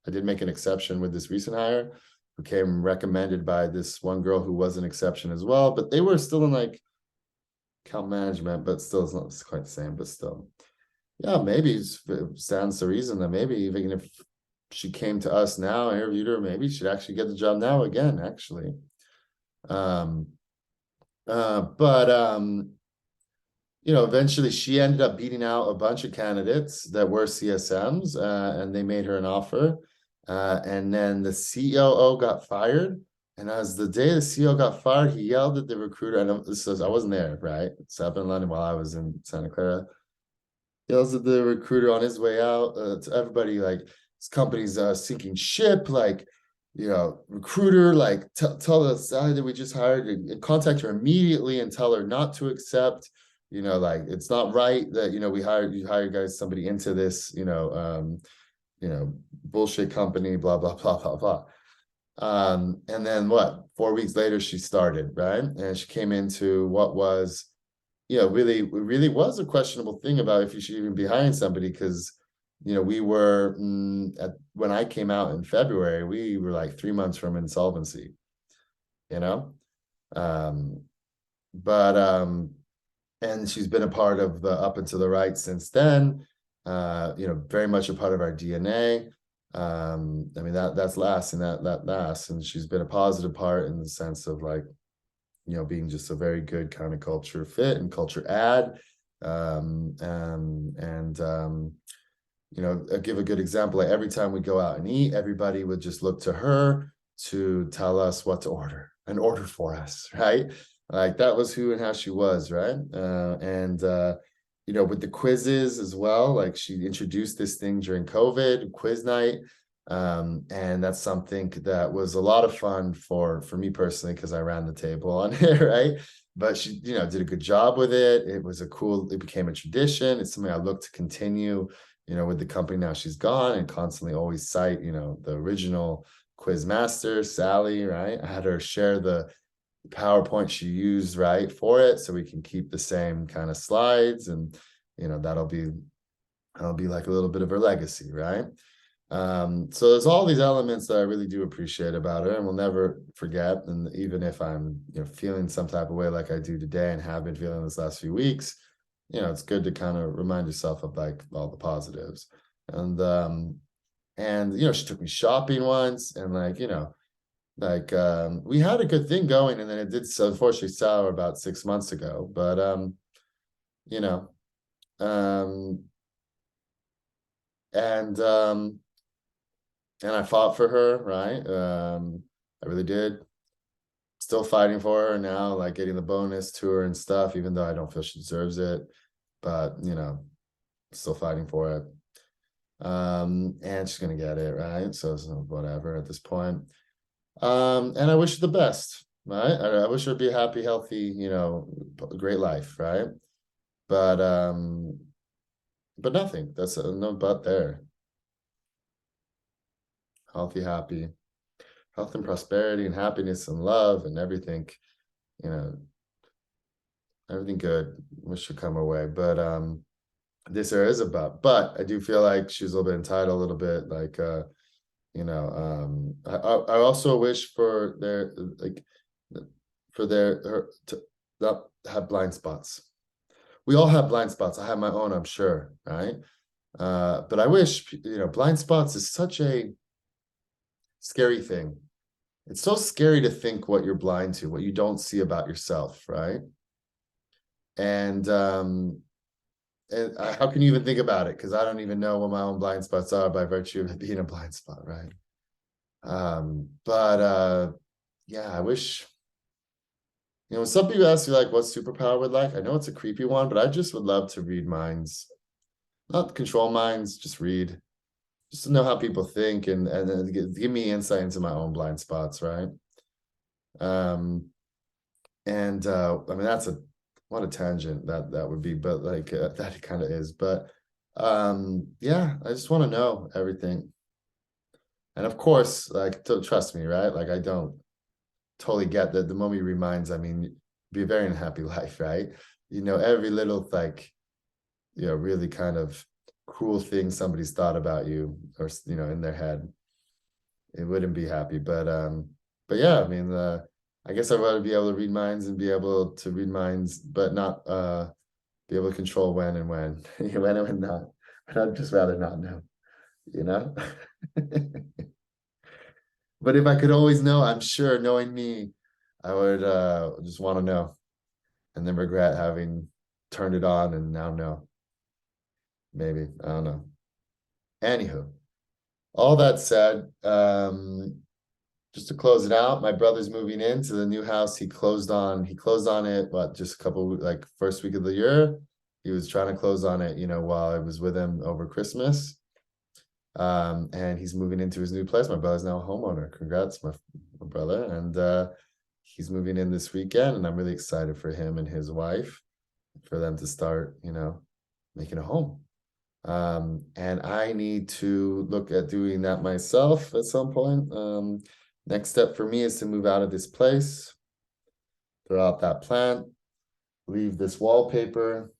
I did make an exception with this recent hire who came recommended by this one girl who was an exception as well, but they were still in like account management, but still it's not quite the same, but still. Yeah, maybe it stands to reason that maybe even if she came to us now, interviewed her, maybe she'd actually get the job now again, actually. Eventually she ended up beating out a bunch of candidates that were CSMs, and they made her an offer. And then the COO got fired. And as the day the CEO got fired, he yelled at the recruiter. I wasn't there, right? It's up in London while I was in Santa Clara. Yells at the recruiter on his way out to everybody, like, this company's sinking ship, like, recruiter, like, tell the Sally that we just hired and contact her immediately and tell her not to accept, like, it's not right that, we hired guys, somebody into this, bullshit company, blah, blah, blah, blah, blah. And then 4 weeks later, she started, right? And she came into what was, really was a questionable thing about if you should even be hiring somebody because, we were when I came out in February, we were like 3 months from insolvency, and she's been a part of the up and to the right since then, very much a part of our DNA. I mean, that's lasting, that lasts, and she's been a positive part in the sense of like, being just a very good kind of culture fit and culture add. I'll give a good example. Like every time we go out and eat, everybody would just look to her to tell us what to order and order for us, right? Like that was who and how she was, right? With the quizzes as well, like she introduced this thing during COVID, quiz night. And that's something that was a lot of fun for me personally, because I ran the table on it, right? But she, did a good job with it. It became a tradition. It's something I look to continue, with the company now she's gone, and constantly always cite, the original quiz master, Sally, right? I had her share the PowerPoint she used, right, for it, so we can keep the same kind of slides, and that'll be like a little bit of her legacy, right? So there's all these elements that I really do appreciate about her and will never forget. And even if I'm, feeling some type of way like I do today and have been feeling this last few weeks, it's good to kind of remind yourself of like all the positives. And she took me shopping once, and like, we had a good thing going, and then it did so unfortunately sour about 6 months ago. But and I fought for her, right? I really did. Still fighting for her now, like getting the bonus to her and stuff, even though I don't feel she deserves it. But, still fighting for it. And she's gonna get it, right? So whatever at this point. And I wish her the best, right? I wish her to be happy, healthy, great life, right? But nothing. That's no but there. Healthy, happy, health and prosperity and happiness and love and everything, you know, everything good. Wish should come our way. But this there is a but I do feel like she's a little bit entitled, a little bit like I also wish for their like for their her to not have blind spots. We all have blind spots. I have my own, I'm sure, right? But I wish, blind spots is such a scary thing. It's so scary to think what you're blind to, what you don't see about yourself, right? And how can you even think about it? Because I don't even know what my own blind spots are by virtue of it being a blind spot, right? But yeah, I wish, some people ask you like what superpower would like. I know it's a creepy one, but I just would love to read minds, not control minds, just read, just to know how people think and then give me insight into my own blind spots, right? Um, and I mean that's what a tangent that would be, but like that it kind of is. But yeah, I just want to know everything. And of course, like trust me, right? Like I don't totally get that the moment you reminds, I mean, be a very unhappy life, right? Every little like, really kind of cruel thing somebody's thought about you or in their head, it wouldn't be happy. But yeah, I mean, I guess I'd rather be able to read minds and be able to read minds, but not be able to control when and when, when and when not. But I'd just rather not know, you know? But if I could always know, I'm sure knowing me, I would just want to know and then regret having turned it on and now know. Maybe. I don't know. Anywho, all that said, just to close it out, my brother's moving into the new house. He closed on it, what, just a couple, like first week of the year. He was trying to close on it, while I was with him over Christmas. And he's moving into his new place. My brother's now a homeowner. Congrats, my brother. And he's moving in this weekend, and I'm really excited for him and his wife, for them to start, making a home. And I need to look at doing that myself at some point. Next step for me is to move out of this place, throw out that plant, leave this wallpaper,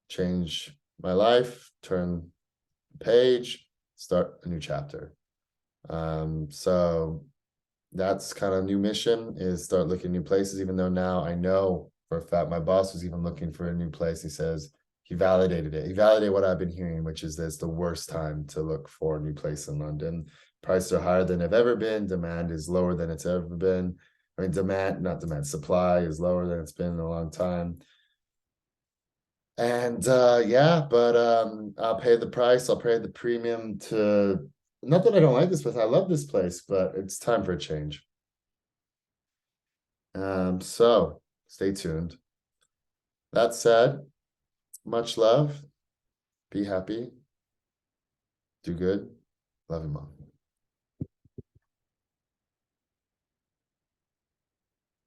change my life, turn the page, start a new chapter. So that's kind of new mission, is start looking new places, even though now I know for a fact my boss was even looking for a new place. He says he validated it. He validated what I've been hearing, which is that it's the worst time to look for a new place in London. Prices are higher than they've ever been. Demand is lower than it's ever been. I mean, supply is lower than it's been in a long time. And yeah, but I'll pay the price. I'll pay the premium to, not that I don't like this place. I love this place, but it's time for a change. So stay tuned. That said, much love. Be happy. Do good. Love you, Mom.